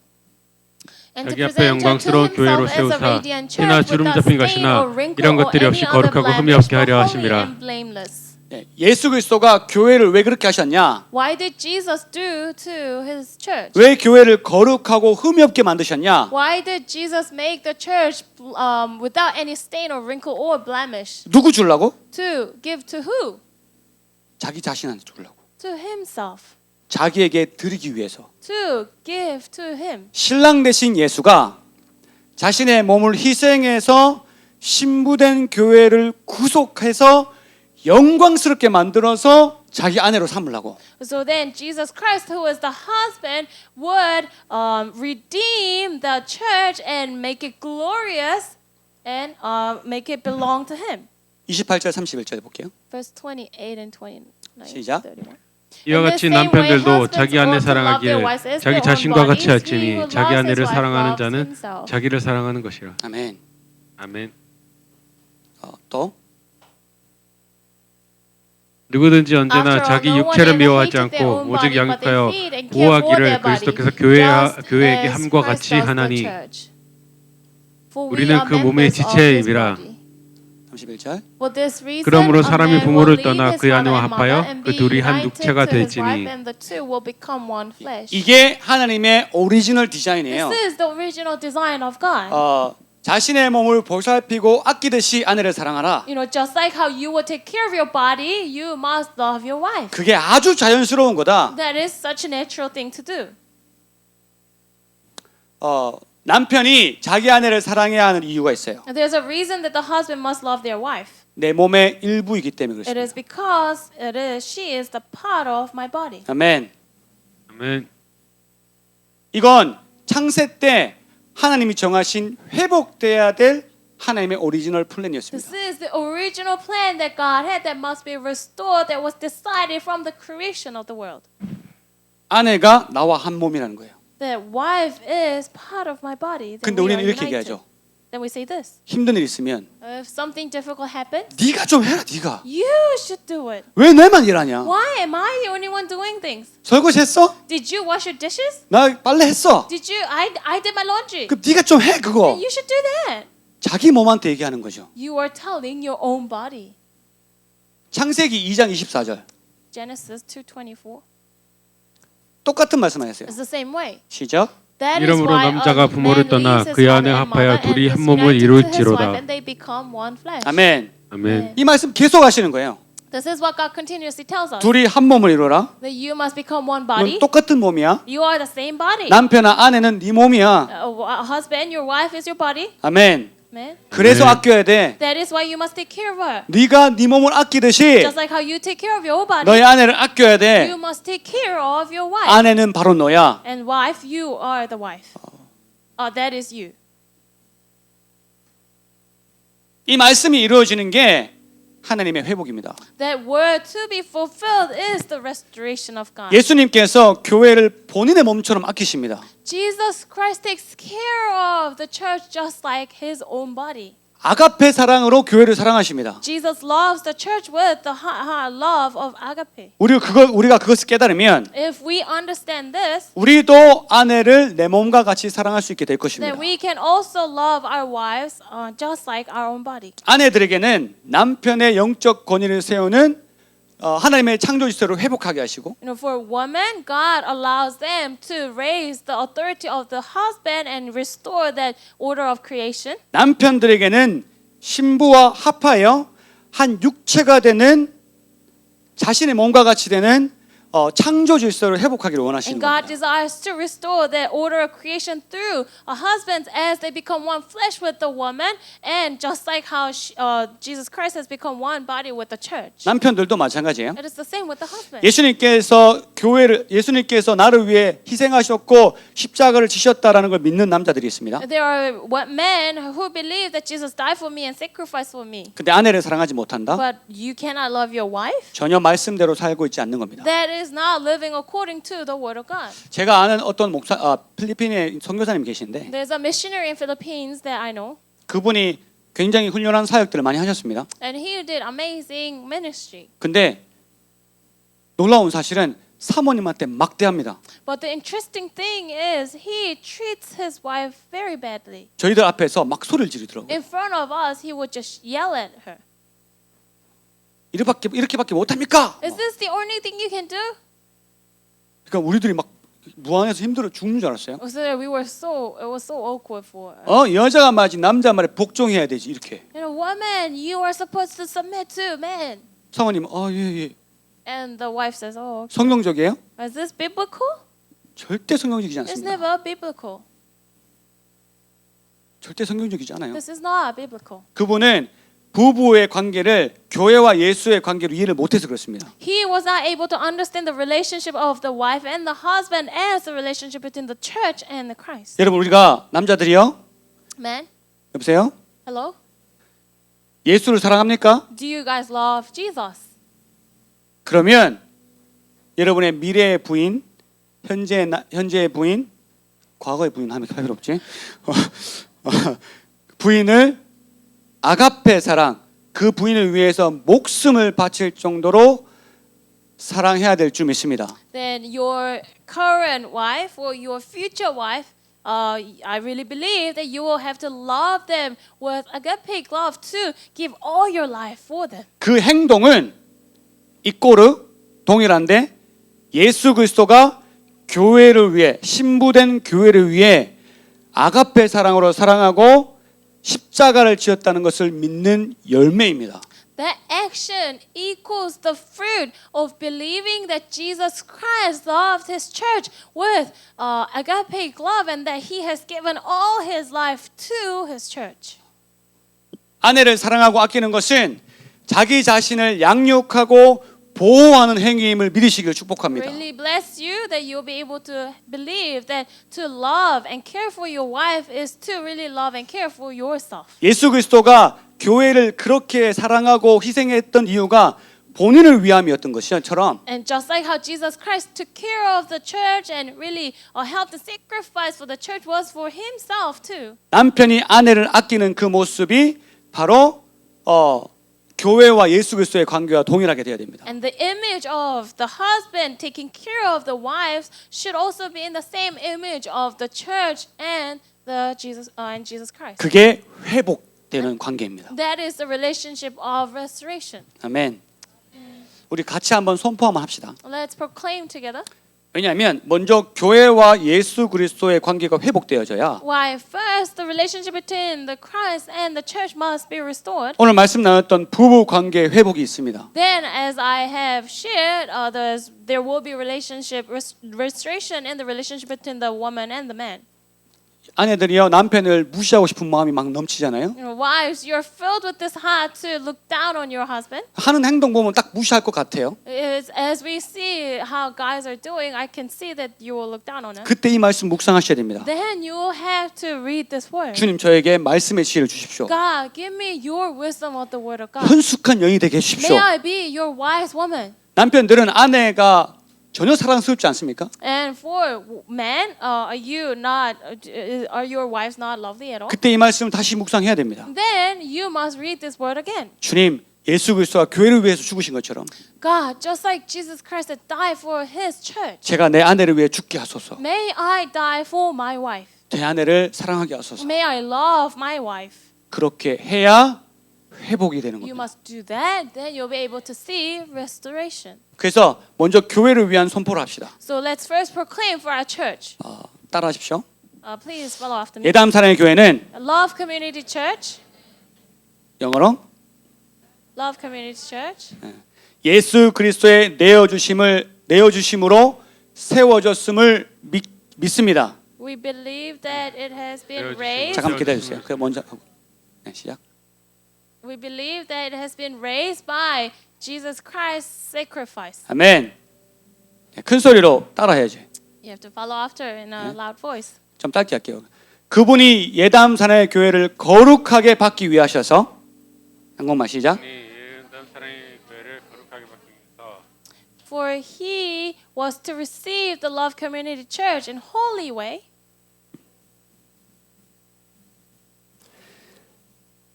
Speaker 2: And to
Speaker 3: 자기 앞에
Speaker 2: present
Speaker 3: 영광스러운
Speaker 2: unto
Speaker 3: 교회로
Speaker 2: himself as a
Speaker 3: 세우사
Speaker 2: radiant church
Speaker 3: 티나 주름
Speaker 2: without
Speaker 3: 잡힌
Speaker 2: stain
Speaker 3: 것이나
Speaker 2: or wrinkle
Speaker 3: 이런
Speaker 2: or
Speaker 3: 것들이
Speaker 2: any
Speaker 3: 없이
Speaker 2: other
Speaker 3: 거룩하고 흠이
Speaker 2: blemish,
Speaker 3: 없게
Speaker 2: but
Speaker 3: 하려
Speaker 2: holy
Speaker 3: 하심이라.
Speaker 2: and blameless.
Speaker 1: 네, 예수 그리스도가 교회를 왜 그렇게 하셨냐?
Speaker 2: Why did Jesus do to his church?
Speaker 1: 왜 교회를 거룩하고 흠이 없게 만드셨냐?
Speaker 2: Why did Jesus make the church without any stain or wrinkle or blemish?
Speaker 1: 누구 주려고?
Speaker 2: To give to who?
Speaker 1: 자기 자신한테 주려고.
Speaker 2: To himself.
Speaker 1: 자기에게 드리기 위해서.
Speaker 2: To give to him.
Speaker 1: 신랑 되신 예수가 자신의 몸을 희생해서 신부된 교회를 구속해서 영광스럽게 만들어서 자기 아내로 삼으려고.
Speaker 2: So then Jesus Christ, who is the husband, would redeem the church and make it glorious and make it belong to him.
Speaker 1: 28절 31절 볼게요.
Speaker 2: Verse 28 and 29.
Speaker 1: 시작.
Speaker 2: 31.
Speaker 3: 이와 같이 남편들도 자기 아내 사랑하기를 자기 자신과 같이 할지니 자기 아내를 사랑하는 자는 자기를 사랑하는 것이라.
Speaker 1: 아멘.
Speaker 3: 아멘.
Speaker 1: 또
Speaker 3: 누구든지 언제나 자기 육체를 미워하지 않고 오직 양육하여 보호하기를 그리스도께서 교회에게 함과 같이 하나니 우리는 그 몸의 지체의 입이라.
Speaker 1: 31절.
Speaker 3: 그러므로 사람이 부모를 떠나 그의 아내와 합하여 그 둘이 한 육체가 될지니.
Speaker 1: 이게 하나님의 오리지널 디자인이에요.
Speaker 2: This is the original design of God.
Speaker 1: 자신의 몸을 보살피고 아끼듯이 아내를 사랑하라.
Speaker 2: You know, just like how you will take care of your body, you must love your wife.
Speaker 1: 그게 아주 자연스러운 거다.
Speaker 2: That is such a natural thing to do.
Speaker 1: 남편이 자기 아내를 사랑해야 하는 이유가 있어요.
Speaker 2: There's a reason that the husband must love their wife.
Speaker 1: 내 몸의 일부이기 때문에
Speaker 2: It
Speaker 1: 그렇습니다.
Speaker 2: is because she is the part of my body.
Speaker 1: 아멘.
Speaker 3: 아멘.
Speaker 1: 이건 창세 때 하나님이 정하신 회복돼야 될 하나님의 오리지널 플랜이었습니다.
Speaker 2: This is the original plan that God had that must be restored, that was decided from the creation of the world.
Speaker 1: 아내가 나와 한 몸이라는 거예요.
Speaker 2: That wife is part of my body. That
Speaker 1: 근데
Speaker 2: we
Speaker 1: 우리는
Speaker 2: are
Speaker 1: 이렇게
Speaker 2: united.
Speaker 1: 얘기하죠.
Speaker 2: Then we say this.
Speaker 1: 힘든 일 있으면
Speaker 2: If something difficult happens,
Speaker 1: 네가 좀 해라. 네가.
Speaker 2: you should do it.
Speaker 1: 왜 내만 일하냐?
Speaker 2: Why am I the only one doing things?
Speaker 1: 설거지 했어?
Speaker 2: Did you wash your dishes?
Speaker 1: 나 빨래 했어.
Speaker 2: Did you? I did my laundry.
Speaker 1: 그럼 네가 좀 해 그거.
Speaker 2: You should do that.
Speaker 1: 자기 몸한테 얘기하는 거죠.
Speaker 2: You are telling your own body.
Speaker 1: 창세기 2장 24절.
Speaker 2: Genesis 2:24.
Speaker 1: 똑같은 말씀하셨어요.
Speaker 2: It's the same way.
Speaker 1: 시작.
Speaker 2: That is
Speaker 3: 이러므로
Speaker 2: why
Speaker 3: 남자가
Speaker 2: a
Speaker 3: 부모를
Speaker 2: man
Speaker 3: 떠나
Speaker 2: leaves his
Speaker 3: 그의 아내
Speaker 2: father and
Speaker 3: 합하여
Speaker 2: mother and
Speaker 3: 둘이
Speaker 2: is
Speaker 3: 한 몸을
Speaker 2: united to his
Speaker 3: 이룰지로다.
Speaker 2: wife, and they become one flesh.
Speaker 1: 아멘.
Speaker 3: 아멘.
Speaker 1: 이 말씀 계속 하시는 거예요.
Speaker 2: This is what God continuously tells us.
Speaker 1: 둘이 한 몸을 이루라.
Speaker 2: That you must become one
Speaker 1: 넌
Speaker 2: body.
Speaker 1: 똑같은 몸이야.
Speaker 2: You are the same body.
Speaker 1: 남편아 아내는 네 몸이야.
Speaker 2: Husband, your wife is your body.
Speaker 1: 아멘.
Speaker 2: Man.
Speaker 1: 그래서
Speaker 3: 아멘.
Speaker 1: 아껴야 돼.
Speaker 2: That is why you must take care of her.
Speaker 1: 네가 네 몸을 아끼듯이
Speaker 2: Just like how you take care of your body,
Speaker 1: 너의 아내를 아껴야 돼.
Speaker 2: you must take care of your wife.
Speaker 1: 아내는 바로 너야.
Speaker 2: And wife, you are the wife. That is you.
Speaker 1: 이 말씀이 이루어지는 게 하나님의 회복입니다.
Speaker 2: That word to be fulfilled is the restoration of God.
Speaker 1: 예수님께서 교회를 본인의 몸처럼 아끼십니다.
Speaker 2: Jesus Christ takes care of the church just like his own body.
Speaker 1: 아가페 사랑으로 교회를 사랑하십니다.
Speaker 2: Jesus loves the church with the love of agape.
Speaker 1: 우리가 그것을 깨달으면
Speaker 2: If we understand this,
Speaker 1: 우리도 아내를 내 몸과 같이 사랑할 수 있게 될 것입니다.
Speaker 2: then we can also love our wives just like our own body.
Speaker 1: 아내들에게는 남편의 영적 권위를 세우는 하나님의 창조 질서를 회복하게 하시고
Speaker 2: You know, for women, God allows them to raise the authority of the husband and restore that order of creation.
Speaker 1: 남편들에게는 신부와 합하여 한 육체가 되는 자신의 몸과 같이 되는 창조 질서를 회복하기를 원하시는
Speaker 2: And God
Speaker 1: 겁니다.
Speaker 2: desires to restore that order of creation through husbands as they become one flesh with the woman, and just like how Jesus Christ has become one body with the church.
Speaker 1: 남편들도 마찬가지예요.
Speaker 2: It is the same with the husband.
Speaker 1: 예수님께서 나를 위해 희생하셨고 십자가를 지셨다라는 걸 믿는 남자들이 있습니다.
Speaker 2: There are men who believe that Jesus died for me and sacrificed for me.
Speaker 1: 근데 아내를 사랑하지 못한다?
Speaker 2: But you cannot love your wife?
Speaker 1: 전혀 말씀대로 살고 있지 않는 겁니다.
Speaker 2: That is not living according to the word of God.
Speaker 1: 제가 아는 어떤 필리핀의 선교사님 계신데
Speaker 2: There's a missionary in Philippines that I know,
Speaker 1: 그분이 굉장히 훌륭한 사역들을 많이 하셨습니다.
Speaker 2: and he did amazing ministry.
Speaker 1: 근데 놀라운 사실은 사모님한테 막대합니다.
Speaker 2: But the interesting thing is he treats his wife very badly.
Speaker 1: 저희들 앞에서 막 소리를 지르더라고요.
Speaker 2: In front of us, he would just yell at her.
Speaker 1: 이렇게밖에 못합니까?
Speaker 2: Is this the only thing you can do?
Speaker 1: 그러니까 우리들이 막 무안해서 힘들어 죽는 줄 알았어요.
Speaker 2: So it was so awkward for us.
Speaker 1: 여자가 말하지 남자 말에 복종해야 되지 이렇게.
Speaker 2: You know, woman, you are supposed to submit to man.
Speaker 1: 사모님, 예.
Speaker 2: And the wife says, oh, okay.
Speaker 1: 성경적이에요?
Speaker 2: Is this biblical?
Speaker 1: 절대 성경적이지
Speaker 2: It's
Speaker 1: 않습니다.
Speaker 2: never biblical.
Speaker 1: 절대 성경적이지 않아요.
Speaker 2: This is not biblical.
Speaker 1: 그분은 부부의 관계를 교회와 예수의 관계로 이해를 못해서 그렇습니다.
Speaker 2: He was not able to understand the relationship of the wife and the husband as the relationship between the church and the Christ.
Speaker 1: 여러분 우리가 남자들이요.
Speaker 2: Man,
Speaker 1: 여보세요?
Speaker 2: hello?
Speaker 1: 예수를 사랑합니까?
Speaker 2: Do you guys love Jesus?
Speaker 1: 그러면 여러분의 미래의 부인, 현재의 부인, 과거의 부인 하면 필요 없지. 부인을 아가페 사랑, 그 부인을 위해서 목숨을 바칠 정도로 사랑해야 될 줄 믿습니다.
Speaker 2: Then your current wife or your future wife, I really believe that you will have to love them with agape love to give all your life for them.
Speaker 1: 그 행동은 이꼬르 동일한데 예수 그리스도가 교회를 위해 신부된 교회를 위해 아가페 사랑으로 사랑하고 십자가를 지었다는 것을 믿는 열매입니다.
Speaker 2: That action equals the fruit of believing that Jesus Christ loved his church with agape love and that he has given all his life to his church.
Speaker 1: 아내를 사랑하고 아끼는 것은 자기 자신을 양육하고 보호하는 행위임을 믿으시길 축복합니다.
Speaker 2: Really bless you that you'll be able to believe that to love and care for your wife is to really love and care for yourself.
Speaker 1: 예수 그리스도가 교회를 그렇게 사랑하고 희생했던 이유가 본인을 위함이었던 것처럼
Speaker 2: And just like how Jesus Christ took care of the church and really helped the sacrifice for the church was for himself too.
Speaker 1: 남편이 아내를 아끼는 그 모습이 바로 교회와 예수 그리스도의 관계와 동일하게 되어야 됩니다.
Speaker 2: And the image of the husband taking care of the wives should also be in the same image of the church and Jesus Christ.
Speaker 1: 그게 회복되는 관계입니다.
Speaker 2: That is the relationship of restoration.
Speaker 1: 아멘. 우리 같이 한번 선포 한번 합시다.
Speaker 2: Let's proclaim together.
Speaker 1: 왜냐하면 먼저 교회와 예수 그리스도의 관계가 회복되어져야
Speaker 2: Why first the relationship between the Christ and the church must be restored.
Speaker 1: 오늘 말씀 나눴던 부부 관계 회복이 있습니다.
Speaker 2: Then, as I have shared, there will be relationship restoration in the relationship between the woman and the man.
Speaker 1: 아내들이요 남편을 무시하고 싶은 마음이 막 넘치잖아요.
Speaker 2: You know, wives, you're filled with this heart to look down on your husband.
Speaker 1: 하는 행동 보면 딱 무시할 것 같아요.
Speaker 2: As we see how guys are doing, I can see that you will look down on him.
Speaker 1: 그때 이 말씀 묵상하셔야 됩니다.
Speaker 2: Then you will have to read this word.
Speaker 1: 주님 저에게 말씀의 지혜를 주십시오.
Speaker 2: God, give me your wisdom of the word of God.
Speaker 1: 현숙한 여인이 되게 해주십시오.
Speaker 2: May I be your wise woman.
Speaker 1: 남편들은 아내가 전혀 사랑스럽지 않습니까?
Speaker 2: And for men, are your wives not lovely at all?
Speaker 1: 그때 이 말씀을 다시 묵상해야 됩니다.
Speaker 2: Then you must read this word again.
Speaker 1: 주님, 예수 그리스도가 교회를 위해서 죽으신 것처럼
Speaker 2: God, just like Jesus Christ that died for his church,
Speaker 1: 제가 내 아내를 위해 죽게 하소서.
Speaker 2: may I die for my wife.
Speaker 1: 제 아내를 사랑하게 하소서.
Speaker 2: May I love my wife.
Speaker 1: 그렇게 해야 회복이 되는
Speaker 2: You
Speaker 1: 겁니다.
Speaker 2: must do that, then you'll be able to see restoration.
Speaker 1: 그래서 먼저 교회를 위한 선포를 합시다.
Speaker 2: So let's first proclaim for our church.
Speaker 1: 따라하십시오.
Speaker 2: Please follow after me.
Speaker 1: 예담 사랑의 교회는
Speaker 2: Love Community Church.
Speaker 1: 영어로
Speaker 2: Love Community Church.
Speaker 1: 예수 그리스도의 내어주심으로 세워졌음을 믿습니다.
Speaker 2: We believe that it has been raised.
Speaker 1: 잠깐 기다려 주세요. 그 먼저 네, 시작.
Speaker 2: We believe that it has been raised by Jesus Christ's sacrifice.
Speaker 1: 아멘. 큰 소리로 따라해야지.
Speaker 2: You have to follow after in a loud voice.
Speaker 1: 좀 짧게 할게요. 그분이 예담 사랑의 교회를 거룩하게 받기 위하셔서 한국말 시작.
Speaker 3: 예담 사랑의 교회를 거룩하게 받기 위해서
Speaker 2: For he was to receive the Love Community Church in holy way.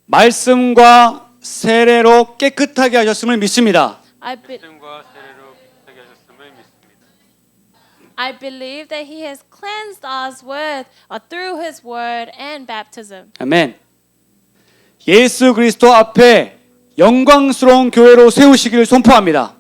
Speaker 1: 말씀과 세례로 깨끗하게 하셨음을 믿습니다.
Speaker 3: 말씀과 세례로 깨끗하게 하셨음을 믿습니다.
Speaker 2: I believe that He has cleansed us with through His word and baptism.
Speaker 1: 아멘. 예수 그리스도 앞에 영광스러운 교회로 세우시기를 선포합니다.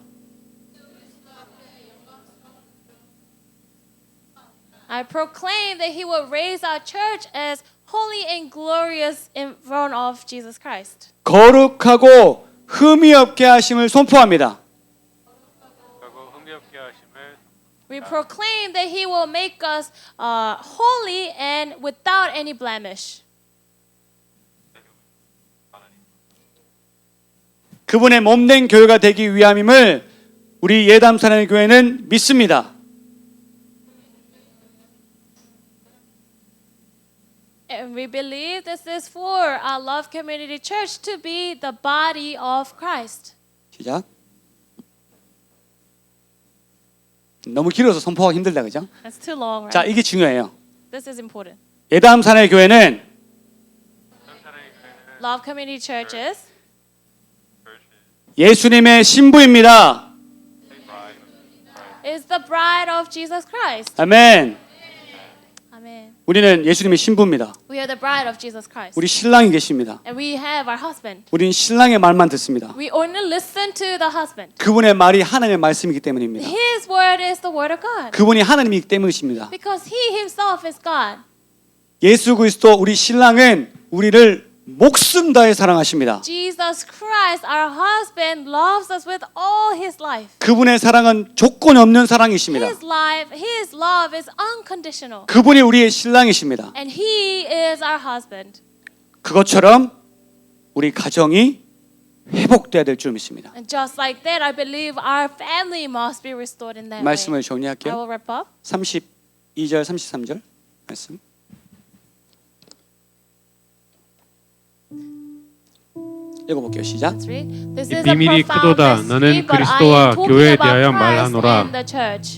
Speaker 2: I proclaim that He will raise our church as holy and glorious in front of Jesus Christ.
Speaker 1: 거룩하고 흠이 없게 하심을 선포합니다.
Speaker 2: We proclaim that He will make us holy and without any blemish.
Speaker 1: 그분의 몸된 교회가 되기 위함임을 우리 예담사랑의 교회는 믿습니다.
Speaker 2: And we believe this is for our Love Community Church to be the body of Christ.
Speaker 1: 시작. 너무 길어서 선포하기 힘들다, 그죠?
Speaker 2: That's too long, right?
Speaker 1: 자, 이게 중요해요.
Speaker 2: This is important.
Speaker 1: 예담사랑의 교회는
Speaker 2: Love Community Churches
Speaker 1: 예수님의 신부입니다.
Speaker 2: is the bride of Jesus Christ.
Speaker 1: 아멘.
Speaker 2: Amen.
Speaker 1: 우리는 예수님의 신부입니다.
Speaker 2: We are the bride of Jesus Christ.
Speaker 1: 우리 신랑이 계십니다.
Speaker 2: And we have our husband.
Speaker 1: 우린 신랑의 말만 듣습니다.
Speaker 2: We only listen to the husband.
Speaker 1: 그분의 말이 하나님의 말씀이기 때문입니다.
Speaker 2: His word is the word of God.
Speaker 1: 그분이 하나님이기 때문이십니다.
Speaker 2: Because He Himself is God.
Speaker 1: 예수 그리스도 우리 신랑은 우리를 목숨 다해 사랑하십니다.
Speaker 2: Jesus Christ, our husband, loves us with all His life.
Speaker 1: 그분의 사랑은 조건이 없는 사랑이십니다.
Speaker 2: His love is unconditional.
Speaker 1: 그분이 우리의 신랑이십니다.
Speaker 2: And He is our husband.
Speaker 1: 그것처럼 우리 가정이 회복돼야 될 줄 믿습니다.
Speaker 2: And just like that, I believe our family must be restored in that
Speaker 1: 말씀을
Speaker 2: way. I
Speaker 1: 정리할게요.
Speaker 2: will wrap up.
Speaker 1: 32절, 33절 말씀. 읽어볼게요. 시작.
Speaker 2: Let's read. This
Speaker 3: 이
Speaker 2: is a
Speaker 3: 비밀이
Speaker 2: profound
Speaker 3: 크도다.
Speaker 2: mystery,
Speaker 3: 너는
Speaker 2: but I
Speaker 3: 그리스도와
Speaker 2: am talking
Speaker 3: 교회에
Speaker 2: about
Speaker 3: 대하여
Speaker 2: Christ
Speaker 3: 말하노라.
Speaker 2: and the church.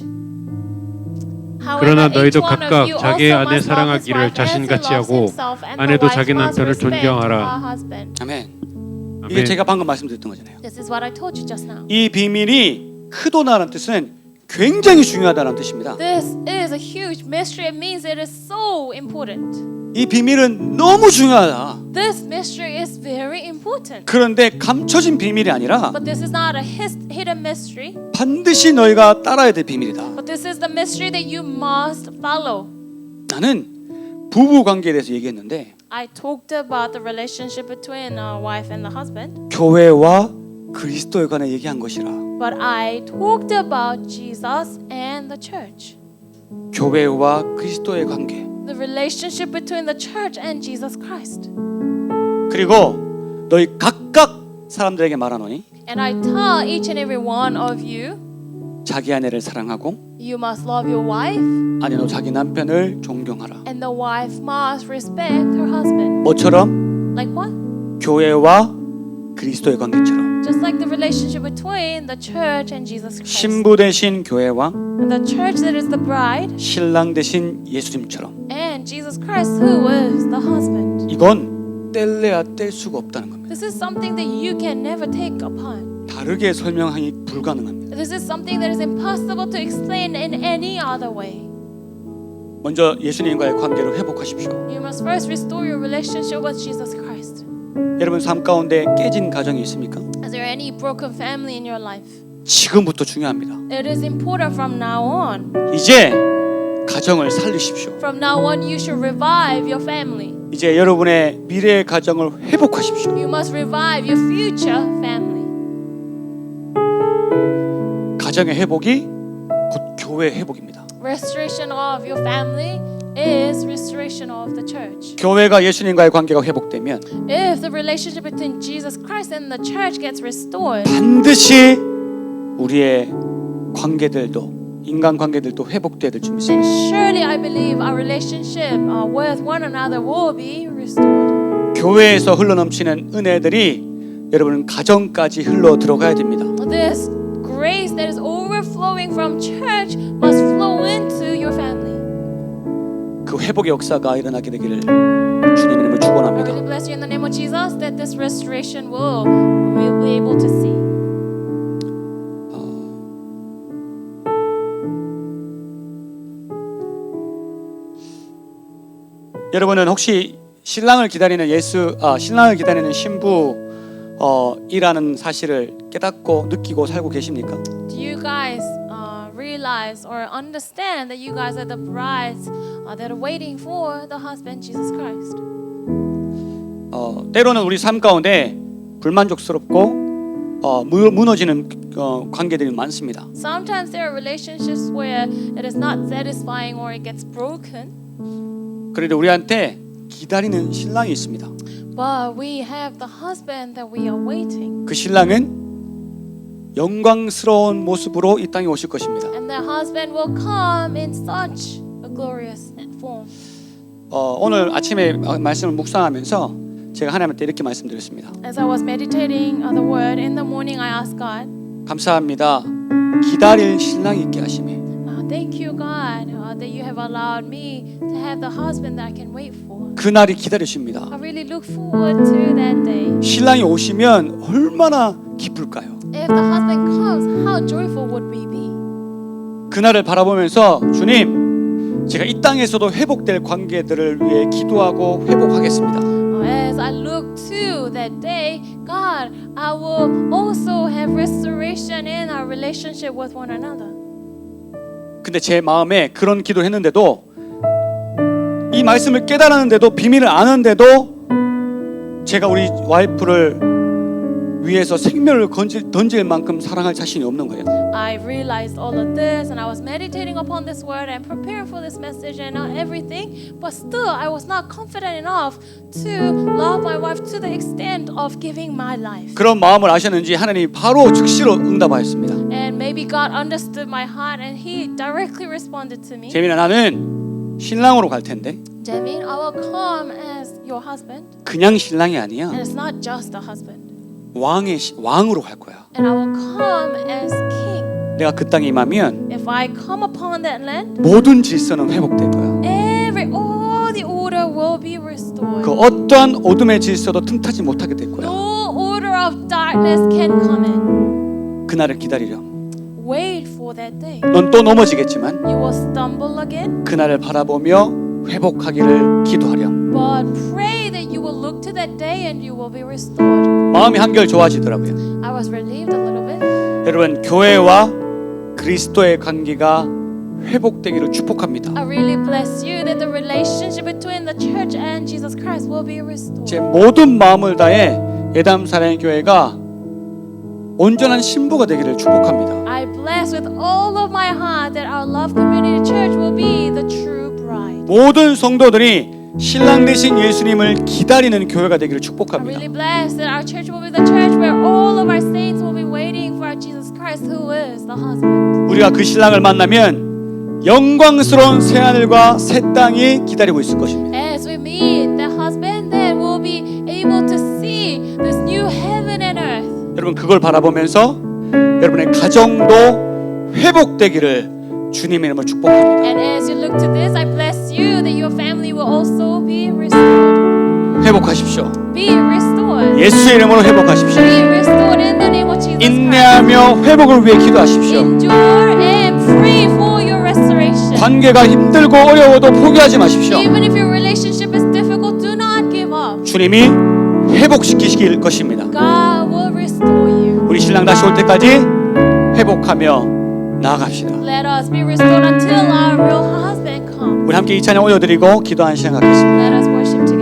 Speaker 2: However,
Speaker 3: 그러나
Speaker 2: each
Speaker 3: 너희도
Speaker 2: one of
Speaker 3: 각각
Speaker 2: you
Speaker 3: 자기의
Speaker 2: also
Speaker 3: 아내
Speaker 2: must love his
Speaker 3: 사랑하기를
Speaker 2: wife as he
Speaker 3: 자신같이
Speaker 2: loves
Speaker 3: 하고
Speaker 2: himself, and the
Speaker 3: 아내도
Speaker 2: wife
Speaker 3: 자기
Speaker 2: must
Speaker 3: 남편을
Speaker 2: respect
Speaker 3: 존경하라.
Speaker 2: her husband.
Speaker 1: 아멘. 이게
Speaker 3: 아멘.
Speaker 1: 제가 방금 말씀드렸던 거잖아요.
Speaker 2: This is what I told you just now.
Speaker 1: 이 비밀이 크도나라는 뜻은 굉장히 중요하다는 뜻입니다.
Speaker 2: This is a huge mystery. It means it is so important.
Speaker 1: 이 비밀은 너무 중요하다.
Speaker 2: This mystery is very important.
Speaker 1: 그런데 감춰진 비밀이 아니라
Speaker 2: But this is not a hidden mystery.
Speaker 1: 반드시 너희가 따라야 될 비밀이다.
Speaker 2: But this is the mystery that you must follow.
Speaker 1: 나는 부부 관계에 대해서 얘기했는데
Speaker 2: I talked about the relationship between a wife and the husband.
Speaker 1: 교회와 그리스도에 관해 얘기한 것이라.
Speaker 2: But I talked about Jesus and the church.
Speaker 1: 교회와 그리스도의 관계.
Speaker 2: The relationship between the church and Jesus Christ.
Speaker 1: 그리고 너희 각각 사람들에게 말하노니
Speaker 2: And I tell each and every one of you,
Speaker 1: 자기 아내를 사랑하고
Speaker 2: you must love your wife,
Speaker 1: 아내도 자기 남편을 존경하라.
Speaker 2: and the wife must respect her husband.
Speaker 1: 뭐처럼?
Speaker 2: Like what?
Speaker 1: 교회와 그리스도의 관계처럼.
Speaker 2: Just like the relationship between the church and Jesus Christ.
Speaker 1: 신부 대신 교회와
Speaker 2: And the church that is the bride
Speaker 1: 신랑 대신 예수님처럼.
Speaker 2: and Jesus Christ who is the husband.
Speaker 1: 이건 뗄래야 뗄 수가 없다는 겁니다.
Speaker 2: This is something that you can never take upon.
Speaker 1: 다르게 설명하기 불가능합니다.
Speaker 2: This is something that is impossible to explain in any other way.
Speaker 1: 먼저 예수님과의 관계를 회복하십시오.
Speaker 2: You must first restore your relationship with Jesus Christ.
Speaker 1: 여러분 삶 가운데 깨진 가정이 있습니까?
Speaker 2: Is there any broken family in your life?
Speaker 1: 지금부터 중요합니다.
Speaker 2: It is important from now on.
Speaker 1: 이제 가정을 살리십시오.
Speaker 2: From now on, you should revive your family.
Speaker 1: 이제 여러분의 미래의 가정을 회복하십시오.
Speaker 2: You must revive your future family.
Speaker 1: 가정의 회복이 곧 교회의 회복입니다.
Speaker 2: Restoration of your family is restoration of the church.
Speaker 1: 교회가 예수님과의 관계가 회복되면
Speaker 2: If the relationship between Jesus Christ and the church gets restored,
Speaker 1: 반드시 우리의 관계들도 인간 관계들도 회복돼야 될 줄
Speaker 2: then
Speaker 1: 믿습니다.
Speaker 2: surely I believe our relationship with one another will be restored.
Speaker 1: 교회에서 흘러넘치는 은혜들이 여러분 가정까지 흘러 들어가야 됩니다.
Speaker 2: This grace that is overflowing from church must flow into your family.
Speaker 1: 그 회복의 역사가 일어나게 되기를 주님 이름으로
Speaker 2: I
Speaker 1: 축원합니다.
Speaker 2: really bless you in the name of Jesus that this restoration will be able to see.
Speaker 1: 여러분은 혹시 신랑을 기다리는 신랑을 기다리는 신부 이라는 사실을 깨닫고 느끼고 살고 계십니까?
Speaker 2: Do you guys realize or understand that you guys are the brides that are waiting for the husband Jesus Christ?
Speaker 1: 때로는 우리 삶 가운데 불만족스럽고 무너지는 관계들이 많습니다.
Speaker 2: Sometimes there are relationships where it is not satisfying or it gets broken.
Speaker 1: 그런데 우리한테 기다리는 신랑이 있습니다.
Speaker 2: But we have the husband that we are waiting.
Speaker 1: 그 신랑은 영광스러운 모습으로 이 땅에 오실 것입니다.
Speaker 2: And the husband will come in such a glorious form.
Speaker 1: 오늘 아침에 말씀을 묵상하면서 제가 하나님한테 이렇게 말씀드렸습니다.
Speaker 2: As I was meditating on the word in the morning, I asked God,
Speaker 1: 감사합니다. 기다릴 신랑이 있게 하심에.
Speaker 2: Thank you, God, that you have allowed me to have the husband that I can wait for.
Speaker 1: 그날이 기다리십니다.
Speaker 2: I really look forward to that day.
Speaker 1: 신랑이 오시면 얼마나 기쁠까요?
Speaker 2: If the husband comes, how joyful would we be?
Speaker 1: 그날을 바라보면서 주님, 제가 이 땅에서도 회복될 관계들을 위해 기도하고 회복하겠습니다.
Speaker 2: As I look to that day, God, I will also have restoration in our relationship with one another.
Speaker 1: 근데 제 마음에 그런 기도했는데도 이 말씀을 깨달았는데도 비밀을 아는데도 제가 우리 와이프를 위해서 생명을 던질 만큼 사랑할 자신이 없는 거예요.
Speaker 2: I realized all of this and I was meditating upon this word and preparing for this message and everything, but still I was not confident enough to love my wife to the extent of giving my life.
Speaker 1: 그런 마음을 아셨는지 하나님이 바로 즉시로 응답하였습니다.
Speaker 2: And maybe God understood my heart and He directly responded to me.
Speaker 1: 재민아, 나는 신랑으로 갈 텐데
Speaker 2: Jamin, I will come as your husband.
Speaker 1: 그냥 신랑이 아니야.
Speaker 2: And it's not just a husband.
Speaker 1: 왕으로 갈 거야.
Speaker 2: And I will come as king.
Speaker 1: 내가 그 땅에 임하면
Speaker 2: If I come upon that land,
Speaker 1: 모든 질서는 회복될 거야.
Speaker 2: all the order will be restored.
Speaker 1: 그 어떠한 어둠의 질서도 틈타지 못하게 될 거야.
Speaker 2: No order of darkness can come in.
Speaker 1: 그날을 기다리렴.
Speaker 2: Wait for that day.
Speaker 1: 넌 또 넘어지겠지만
Speaker 2: You will stumble again,
Speaker 1: 그날을 바라보며 회복하기를 기도하렴.
Speaker 2: but pray that you will look to that day and you will be restored.
Speaker 1: 마음이 한결 좋아지더라고요.
Speaker 2: I was relieved a little bit.
Speaker 1: 여러분, 교회와 그리스도의 관계가 회복되기를 축복합니다.
Speaker 2: I really bless you that the relationship between the church and Jesus Christ will be restored.
Speaker 1: 제 모든 마음을 다해 예담 사랑의 교회가 온전한 신부가 되기를 축복합니다.
Speaker 2: I bless with all of my heart that our Love Community Church will be the true bride.
Speaker 1: 모든 성도들이 신랑 되신 예수님을 기다리는 교회가 되기를
Speaker 2: I
Speaker 1: 축복합니다.
Speaker 2: really bless that our church will be the church where all of our saints will be waiting for our Jesus Christ who is the husband.
Speaker 1: 우리가 그 신랑을 만나면 영광스러운 새 하늘과 새 땅이 기다리고 있을 것입니다.
Speaker 2: As we meet the husband, then we'll be able to see this new heaven and earth.
Speaker 1: 여러분, 그걸 바라보면서 여러분의 가정도 회복되기를 주님의 이름으로 축복합니다.
Speaker 2: And as you look to this, I bless you that your family will also be restored.
Speaker 1: 회복하십시오.
Speaker 2: Be restored.
Speaker 1: 예수의 이름으로 회복하십시오.
Speaker 2: Be restored in the name of Jesus Christ.
Speaker 1: 인내하며 회복을 위해 기도하십시오.
Speaker 2: Endure and pray for your restoration.
Speaker 1: 관계가 힘들고 어려워도 포기하지 마십시오.
Speaker 2: Even if your relationship is difficult, do not give up.
Speaker 1: 주님이 회복시키실 것입니다.
Speaker 2: God will restore you.
Speaker 1: 우리 신랑 다시 올 때까지 회복하며 나아갑시다.
Speaker 2: Let us be restored until our real husband comes.
Speaker 1: 우리 함께 이 찬양 올려드리고 기도하는 시간 갖겠습니다.
Speaker 2: Let us worship together.